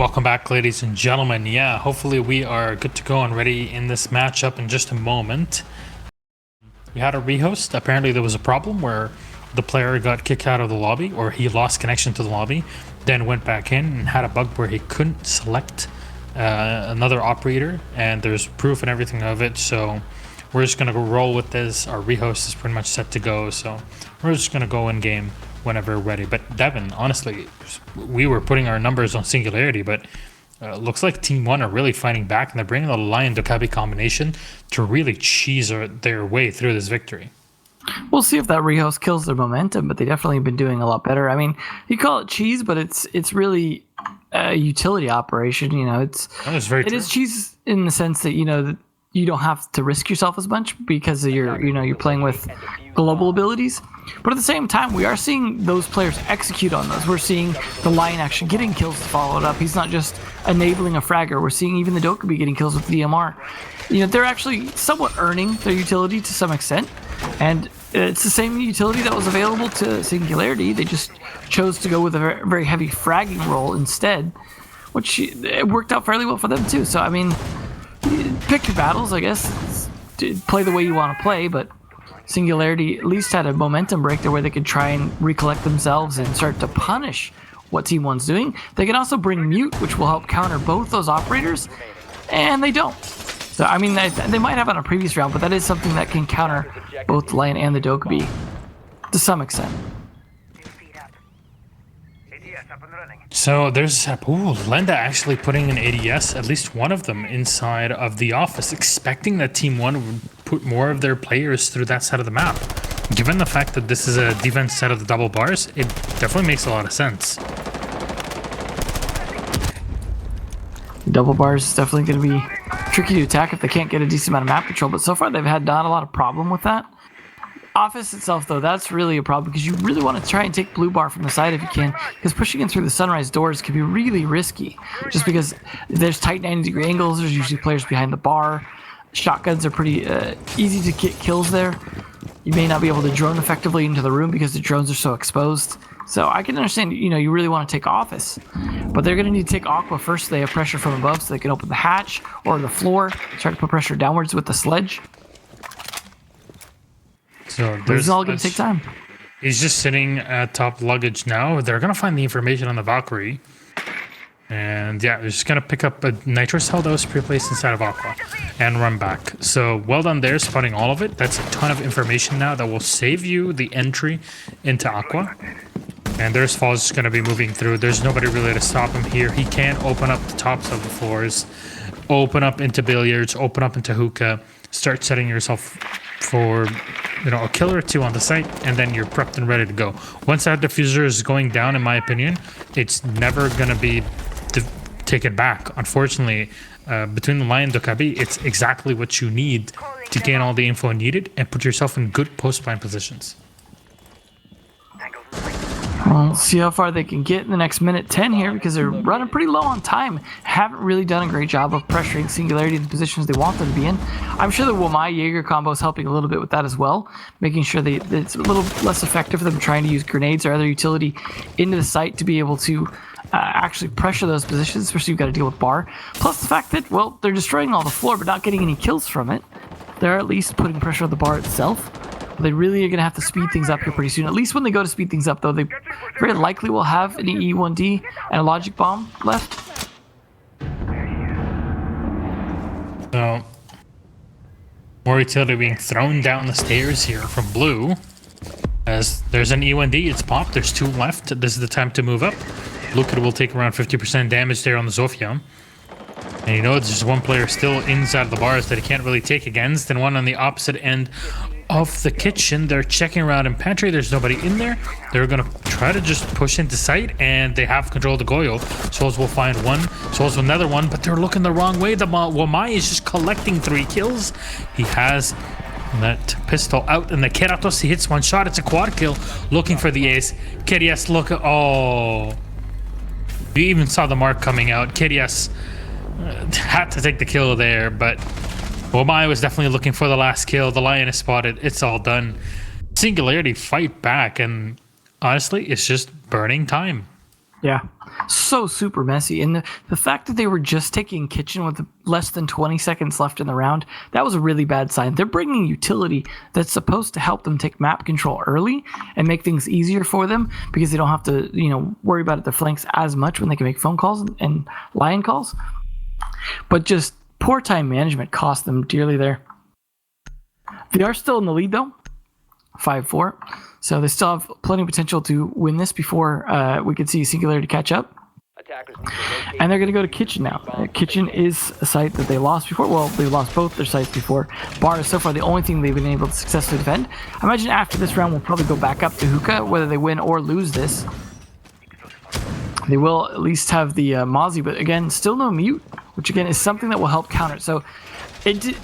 Welcome back, ladies and gentlemen. Yeah, hopefully we are good to go and ready in this matchup in just a moment. We had a rehost. Apparently there was a problem where the player got kicked out of the lobby, or he lost connection to the lobby, then went back in and had a bug where he couldn't select another operator, and there's proof and everything of it. So we're just gonna go roll with this. Our rehost is pretty much set to go, so we're just gonna go in game whenever ready. But Devin, honestly, we were putting our numbers on Singularity, but looks like Team One are really fighting back, and they're bringing the Lion Dokabi combination to really cheese their way through this victory. We'll see if that rehost kills their momentum, but they definitely have been doing a lot better. I mean, you call it cheese, but it's really a utility operation. You know, it is cheese in the sense that that you don't have to risk yourself as much because of you're playing with global abilities. But at the same time, we are seeing those players execute on those. We're seeing the Lion actually getting kills to follow it up. He's not just enabling a fragger. We're seeing even the Dokabi getting kills with DMR. They're actually somewhat earning their utility to some extent. And it's the same utility that was available to Singularity. They just chose to go with a very heavy fragging role instead, which it worked out fairly well for them too. So, I mean, pick your battles, I guess. Play the way you want to play, but Singularity at least had a momentum break there where they could try and recollect themselves and start to punish what Team One's doing. They can also bring Mute, which will help counter both those operators, and they don't. So, I mean, they might have on a previous round, but that is something that can counter both the Lion and the Dokabi to some extent. So there's Lenda actually putting an ADS, at least one of them, inside of the office, expecting that Team One would put more of their players through that side of the map. Given the fact that this is a defense set of the double bars, it definitely makes a lot of sense. Double bars is definitely going to be tricky to attack if they can't get a decent amount of map control, but so far they've had not a lot of problem with that. Office itself, though, that's really a problem because you really want to try and take blue bar from the side if you can, because pushing in through the sunrise doors can be really risky, just because there's tight 90-degree angles, there's usually players behind the bar, shotguns are pretty easy to get kills there. You may not be able to drone effectively into the room because the drones are so exposed. So I can understand, you really want to take Office, but they're going to need to take Aqua first so they have pressure from above so they can open the hatch or the floor, start to put pressure downwards with the sledge. So this is all going to take time. He's just sitting at top luggage now. They're going to find the information on the Valkyrie. And yeah, they're just going to pick up a nitro cell that was pre-placed inside of Aqua and run back. So well done there, spotting all of it. That's a ton of information now that will save you the entry into Aqua. And there's Fall's just going to be moving through. There's nobody really to stop him here. He can open up the tops of the floors, open up into billiards, open up into hookah, start setting yourself for a kill or two on the site, and then you're prepped and ready to go. Once that diffuser is going down, in my opinion, it's never going to be taken back. Unfortunately, between the Lion and Dokabi, it's exactly what you need to gain all the info needed and put yourself in good post-plan positions. Well, see how far they can get in the next minute 10 here because they're running pretty low on time. Haven't really done a great job of pressuring Singularity in the positions they want them to be in. I'm sure the oNe Jaeger combo is helping a little bit with that as well, making sure that it's a little less effective for them trying to use grenades or other utility into the site to be able to actually pressure those positions, especially you've got to deal with bar. Plus the fact that, well, they're destroying all the floor but not getting any kills from it. They're at least putting pressure on the bar itself. They really are going to have to speed things up here pretty soon. At least when they go to speed things up, though, they very likely will have an E1D and a logic bomb left. So, more utility being thrown down the stairs here from blue. As there's an E1D, it's popped. There's two left. This is the time to move up. Luka will take around 50% damage there on the Zofia. And there's one player still inside of the bars that he can't really take against, and one on the opposite end of the kitchen. They're checking around in pantry. There's nobody in there. They're gonna try to just push into sight, and they have control of the Goyo. Souls will find one. Souls will another one, but they're looking the wrong way. The oNe is just collecting 3 kills. He has that pistol out, and the Keratos, he hits one shot. It's a quad kill. Looking for the ace. Kerias, look. Oh. You even saw the mark coming out. Kerias had to take the kill there, but oNe was definitely looking for the last kill. The Lion is spotted. It's all done. Singularity fight back, and honestly, it's just burning time. Yeah, so super messy. And the fact that they were just taking kitchen with less than 20 seconds left in the round, that was a really bad sign. They're bringing utility that's supposed to help them take map control early and make things easier for them because they don't have to, worry about their flanks as much when they can make phone calls and lion calls. But just poor time management cost them dearly there. They are still in the lead though, 5-4. So they still have plenty of potential to win this before we could see Singularity catch up. Attackers need to locate And they're going to go to Kitchen now. Kitchen is a site that they lost before. Well, they lost both their sites before. Bar is so far the only thing they've been able to successfully defend. I imagine after this round, we'll probably go back up to Hookah, whether they win or lose this. They will at least have the Mozzie, but again, still no Mute, which again is something that will help counter it. So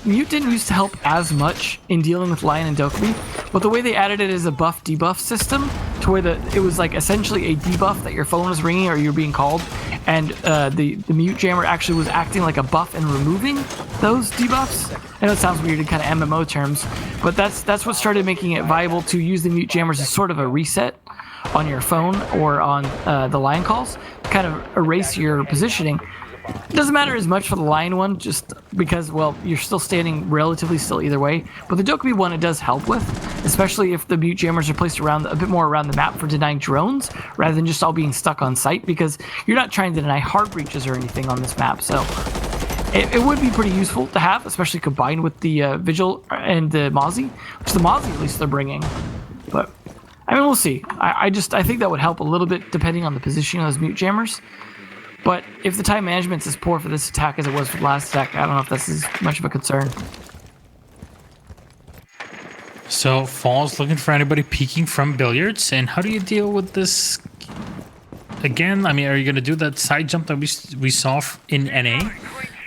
Mute didn't used to help as much in dealing with Lion and Dokkaebi, but the way they added it is a buff debuff system to where it was like essentially a debuff that your phone was ringing or you're being called, and the Mute Jammer actually was acting like a buff and removing those debuffs. I know it sounds weird in kind of MMO terms, but that's what started making it viable to use the Mute Jammers as sort of a reset on your phone or on the Lion calls to kind of erase your positioning. It doesn't matter as much for the Lion one, just because, well, you're still standing relatively still either way. But the Dokkaebi one, it does help with, especially if the Mute Jammers are placed around a bit more around the map for denying drones, rather than just all being stuck on site, because you're not trying to deny hard breaches or anything on this map. So it would be pretty useful to have, especially combined with the Vigil and the Mozzie, which the Mozzie at least they're bringing. But I mean, we'll see. I think that would help a little bit depending on the positioning of those Mute Jammers. But if the time management's as poor for this attack as it was for the last attack, I don't know if that's as much of a concern. So Fall's looking for anybody peeking from billiards, and how do you deal with this? Again, I mean, are you going to do that side jump that we saw in NA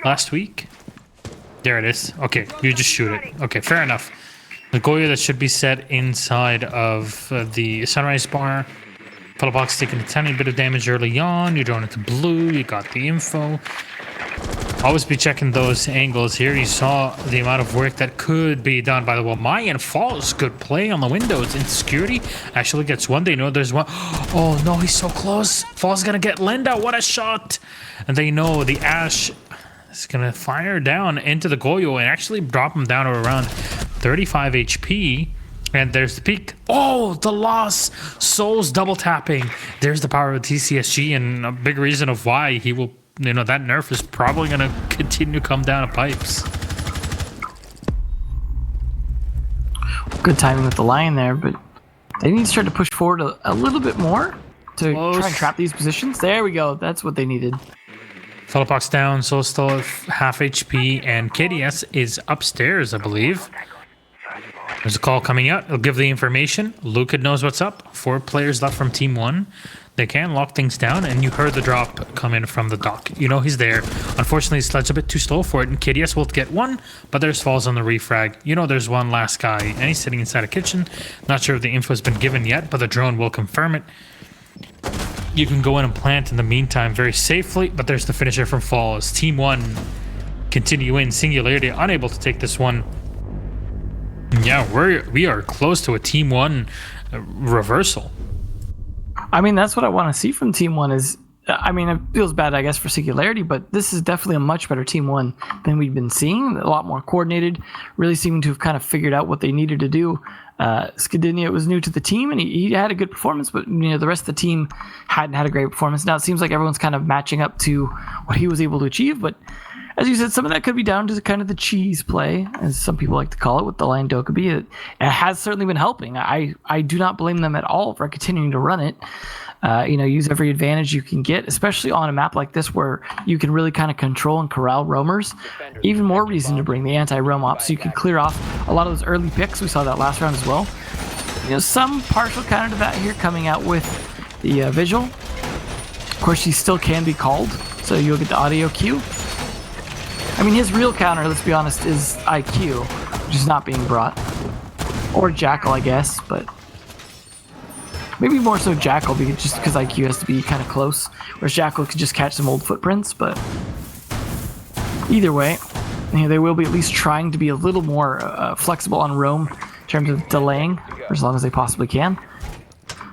last week? There it is. Okay, you just shoot it. Okay, fair enough. The Goyo that should be set inside of the Sunrise Bar. Box taking a tiny bit of damage early on. You're going into blue. You got the info. Always be checking those angles here. You saw the amount of work that could be done by the Wamai, and Falls. Good play on the windows. Insecurity actually gets one. They know there's one. Oh no, he's so close. Falls gonna get Linda. What a shot! And they know the Ash is gonna fire down into the Goyo and actually drop him down to around 35 HP. And there's the peak. Oh, the loss. Souls double tapping. There's the power of TCSG, and a big reason of why he will, that nerf is probably going to continue to come down to pipes. Good timing with the Lion there, but they need to start to push forward a little bit more to try and trap these positions. There we go. That's what they needed. Box down. Soul still at half HP, and KDS is upstairs, I believe. There's a call coming out. It'll give the information. Luca knows what's up. 4 players left from Team 1. They can lock things down, and you heard the drop come in from the dock. You know he's there. Unfortunately, Sled's a bit too slow for it, and KDS will get one, but there's Falls on the refrag. You know there's one last guy, and he's sitting inside a kitchen. Not sure if the info has been given yet, but the drone will confirm it. You can go in and plant in the meantime very safely, but there's the finisher from Falls. Team 1 continue in. Singularity unable to take this one. Yeah, we are close to a Team 1 reversal. I mean, that's what I want to see from Team 1 is, I mean, it feels bad, I guess, for Singularity, but this is definitely a much better Team 1 than we've been seeing. A lot more coordinated, really seeming to have kind of figured out what they needed to do. Skadinia was new to the team, and he had a good performance, but the rest of the team hadn't had a great performance. Now it seems like everyone's kind of matching up to what he was able to achieve, but as you said, some of that could be down to kind of the cheese play, as some people like to call it, with the Lion Dokkaebi. It has certainly been helping. I do not blame them at all for continuing to run it. Use every advantage you can get, especially on a map like this where you can really kind of control and corral roamers. Even more reason to bring the anti-roam op so you can clear off a lot of those early picks. We saw that last round as well. Some partial counter to that here coming out with the Vigil. Of course, she still can be called, so you'll get the audio cue. I mean, his real counter, let's be honest, is IQ, which is not being brought. Or Jackal, I guess, but maybe more so Jackal, just because IQ has to be kind of close, whereas Jackal could just catch some old footprints. But either way, they will be at least trying to be a little more flexible on roam in terms of delaying for as long as they possibly can.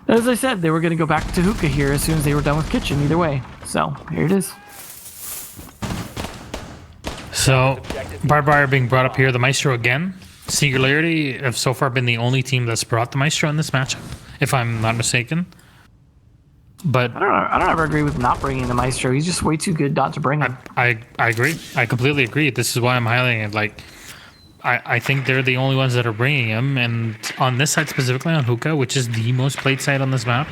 As I said, they were going to go back to hookah here as soon as they were done with kitchen. Either way, so here it is. So, Barbed Wire being brought up here. The Maestro again. Singularity have so far been the only team that's brought the Maestro in this matchup, if I'm not mistaken. But I don't ever agree with not bringing the Maestro. He's just way too good not to bring him. I agree. I completely agree. This is why I'm highlighting it. Like, I think they're the only ones that are bringing him. And on this side specifically, on Hookah, which is the most played side on this map,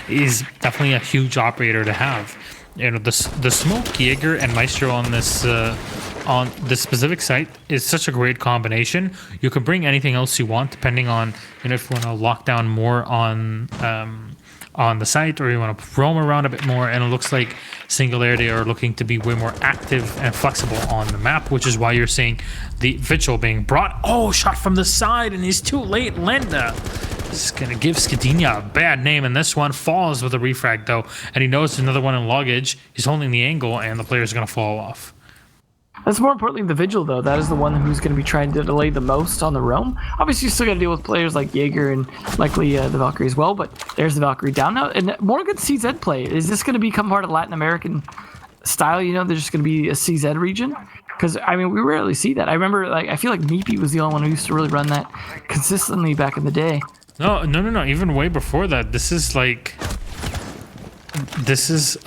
is definitely a huge operator to have. You know, the Smoke, Jaeger, and Maestro on this specific site is such a great combination. You can bring anything else you want, depending on, you know, if you want to lock down more on the site, or you want to roam around a bit more. And it looks like Singularity are looking to be way more active and flexible on the map, which is why you're seeing the Vigil being brought. Oh, shot from the side, and he's too late. Lenda is going to give Skadinia a bad name, and this one falls with a refrag, though. And he knows another one in luggage. He's holding the angle, and the player's going to fall off. That's more importantly the Vigil, though. That is the one who's going to be trying to delay the most on the roam. Obviously, you still got to deal with players like Jaeger and likely the Valkyrie as well, but there's the Valkyrie down now. And more good CZ play. Is this going to become part of Latin American style? You know, there's just going to be a CZ region? Because, I mean, we rarely see that. I remember, like, I feel like Meepy was the only one who used to really run that consistently back in the day. No. Even way before that. This is like... This is...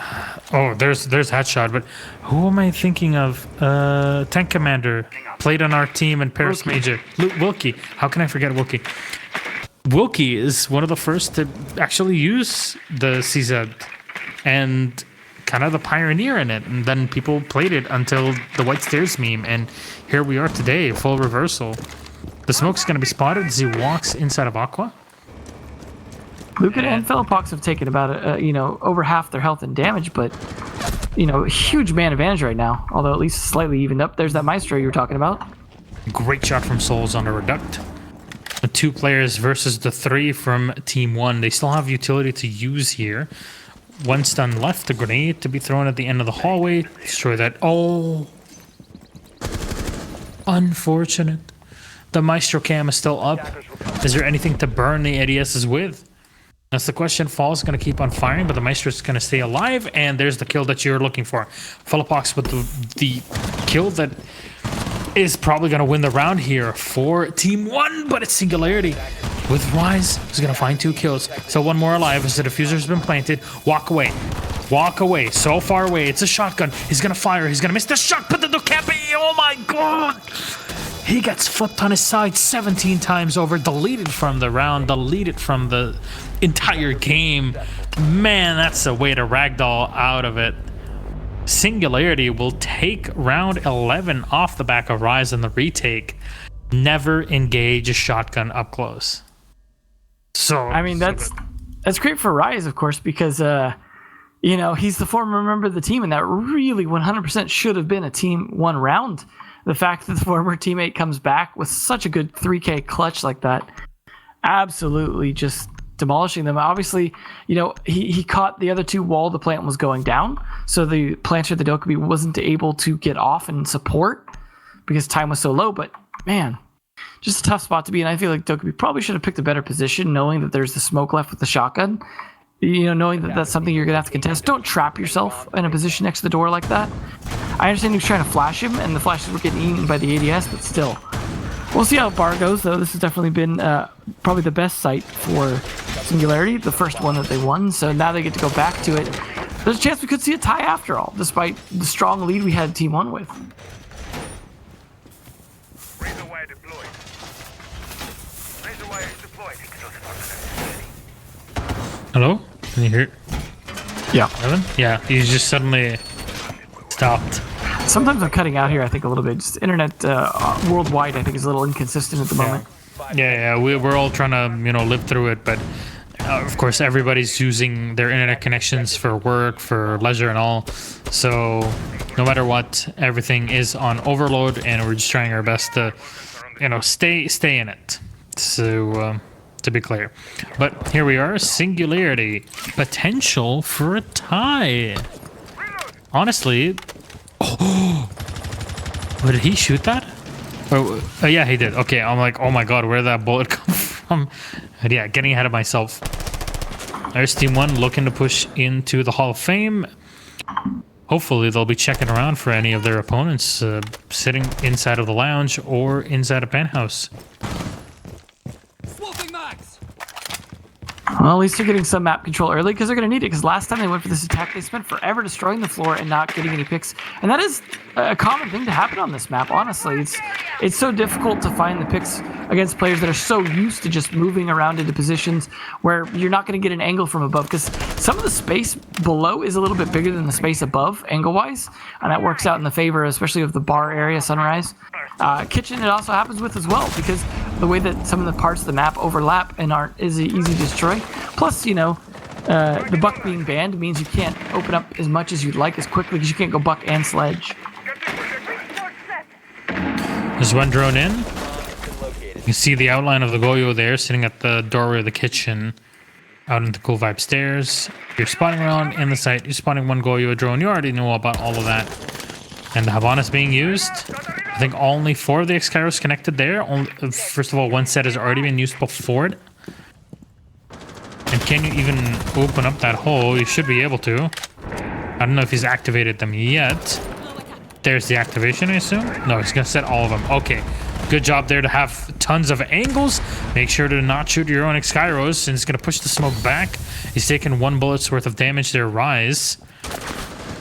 Oh, there's Hatshot, but who am I thinking of? Tank Commander played on our team in Paris Major. Wilkie. How can I forget Wilkie? Wilkie is one of the first to actually use the CZ and kind of the pioneer in it. And then people played it until the White Stairs meme. And here we are today, full reversal. The smoke's going to be spotted as he walks inside of Aqua. Lucan and Philippox have taken about, over half their health and damage, but, huge man advantage right now, although at least slightly evened up. There's that Maestro you were talking about. Great shot from Souls on the Reduct. The 2 players versus the 3 from Team 1. They still have utility to use here. 1 stun left, a grenade to be thrown at the end of the hallway. Destroy that. Oh! Unfortunate. The Maestro cam is still up. Is there anything to burn the ADSs with? That's the question. Fall's going to keep on firing, but the Maestro's going to stay alive, and there's the kill that you're looking for. Philippox with the kill that is probably going to win the round here for Team 1, but it's Singularity with Rise, who's going to find 2 kills. So 1 more alive as the diffuser's been planted. Walk away. Walk away. So far away. It's a shotgun. He's going to fire. He's going to miss the shot, but the Ducapi. Oh my god! He gets flipped on his side 17 times over, deleted from the round, deleted from the entire game. Man, that's a way to ragdoll out of it. Singularity will take round 11 off the back of Rise in the retake. Never engage a shotgun up close. So I mean, that's great for Rise, of course, because he's the former member of the team, and that really 100% should have been a Team 1 round. The fact that the former teammate comes back with such a good 3K clutch like that, absolutely just demolishing them. Obviously, he caught the other 2 while the plant was going down, so the planter, the Dokkaebi, wasn't able to get off and support because time was so low. But man, just a tough spot to be in. I feel like Dokkaebi probably should have picked a better position, knowing that there's the smoke left with the shotgun. Knowing that that's something you're gonna have to contest. Don't trap yourself in a position next to the door like that. I understand he was trying to flash him, and the flashes were getting eaten by the ADS, but still. We'll see how Bar goes, though. This has definitely been probably the best site for Singularity, the first one that they won, so now they get to go back to it. There's a chance we could see a tie after all, despite the strong lead we had Team 1 with. Razorwire deployed. Razorwire is deployed. Hello? Can you hear? Yeah. Evan? Yeah, you just suddenly stopped. Sometimes I'm cutting out here, I think, a little bit. Just internet worldwide, I think, is a little inconsistent at the moment. Yeah, we're all trying to, live through it, but of course, everybody's using their internet connections for work, for leisure, and all. So, no matter what, everything is on overload, and we're just trying our best to, stay in it. So, to be clear. But here we are, Singularity. Potential for a tie. Honestly... Oh! Did he shoot that? Oh, yeah, he did. Okay, I'm like, oh my god, where did that bullet come from? But yeah, getting ahead of myself. There's Team 1 looking to push into the Hall of Fame. Hopefully, they'll be checking around for any of their opponents sitting inside of the lounge or inside a penthouse. Well, at least they're getting some map control early because they're going to need it. Because last time they went for this attack, they spent forever destroying the floor and not getting any picks. And that is a common thing to happen on this map, honestly. It's so difficult to find the picks against players that are so used to just moving around into positions where you're not going to get an angle from above. Because some of the space below is a little bit bigger than the space above, angle-wise. And that works out in the favor, especially of the bar area, Sunrise. Kitchen, it also happens with as well, because the way that some of the parts of the map overlap and aren't easy to destroy. Plus, you know, the buck being banned means you can't open up as much as you'd like as quickly because you can't go buck and sledge. There's one drone in. You see the outline of the Goyo there sitting at the doorway of the kitchen out into Cool Vibe stairs. You're spotting around in the site. You're spotting one Goyo drone. You already know about all of that. And the Havana's being used. I think only 4 of the X-Kairos connected there. First of all, one set has already been used before it. And can you even open up that hole? You should be able to. I don't know if he's activated them yet. There's the activation, I assume. No, he's going to set all of them. Okay. Good job there to have tons of angles. Make sure to not shoot your own X-Kairos, and it's going to push the smoke back. He's taking 1 bullet's worth of damage there. Rise.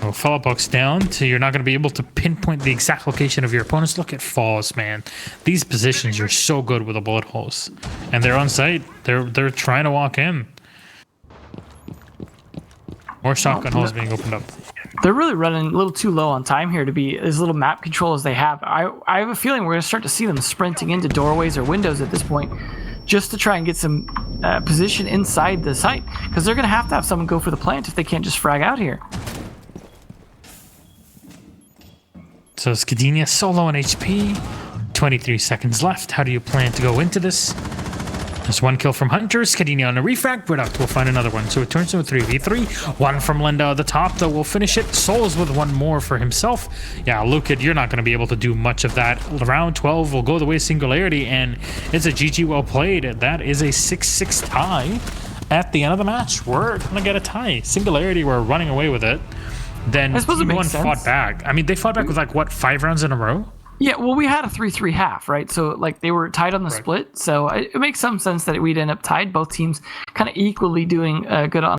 Oh, follow box down to you're not going to be able to pinpoint the exact location of your opponents. Look at Falls, man. These positions are so good with the bullet holes. And they're on site. They're trying to walk in. More shotgun holes being opened up. They're really running a little too low on time here to be as little map control as they have. I have a feeling we're going to start to see them sprinting into doorways or windows at this point just to try and get some position inside the site, because they're going to have someone go for the plant if they can't just frag out here. So Skadinia solo on HP. 23 seconds left. How do you plan to go into this? There's 1 kill from Hunter. Skadinia on a refrag. Product will find another one. So it turns into a 3v3. 1 from Lenda at the top, though, will finish it. Souls with 1 more for himself. Yeah, Lukid, you're not going to be able to do much of that. Round 12 will go the way of Singularity, and it's a GG well played. That is a 6-6 tie at the end of the match. We're going to get a tie. Singularity were running away with it. Then Team 1 fought back. I mean, they fought back with like, what, 5 rounds in a row? Yeah, well, we had a 3-3 half, right? So, like, they were tied on the split. So it makes some sense that we'd end up tied. Both teams kind of equally doing good on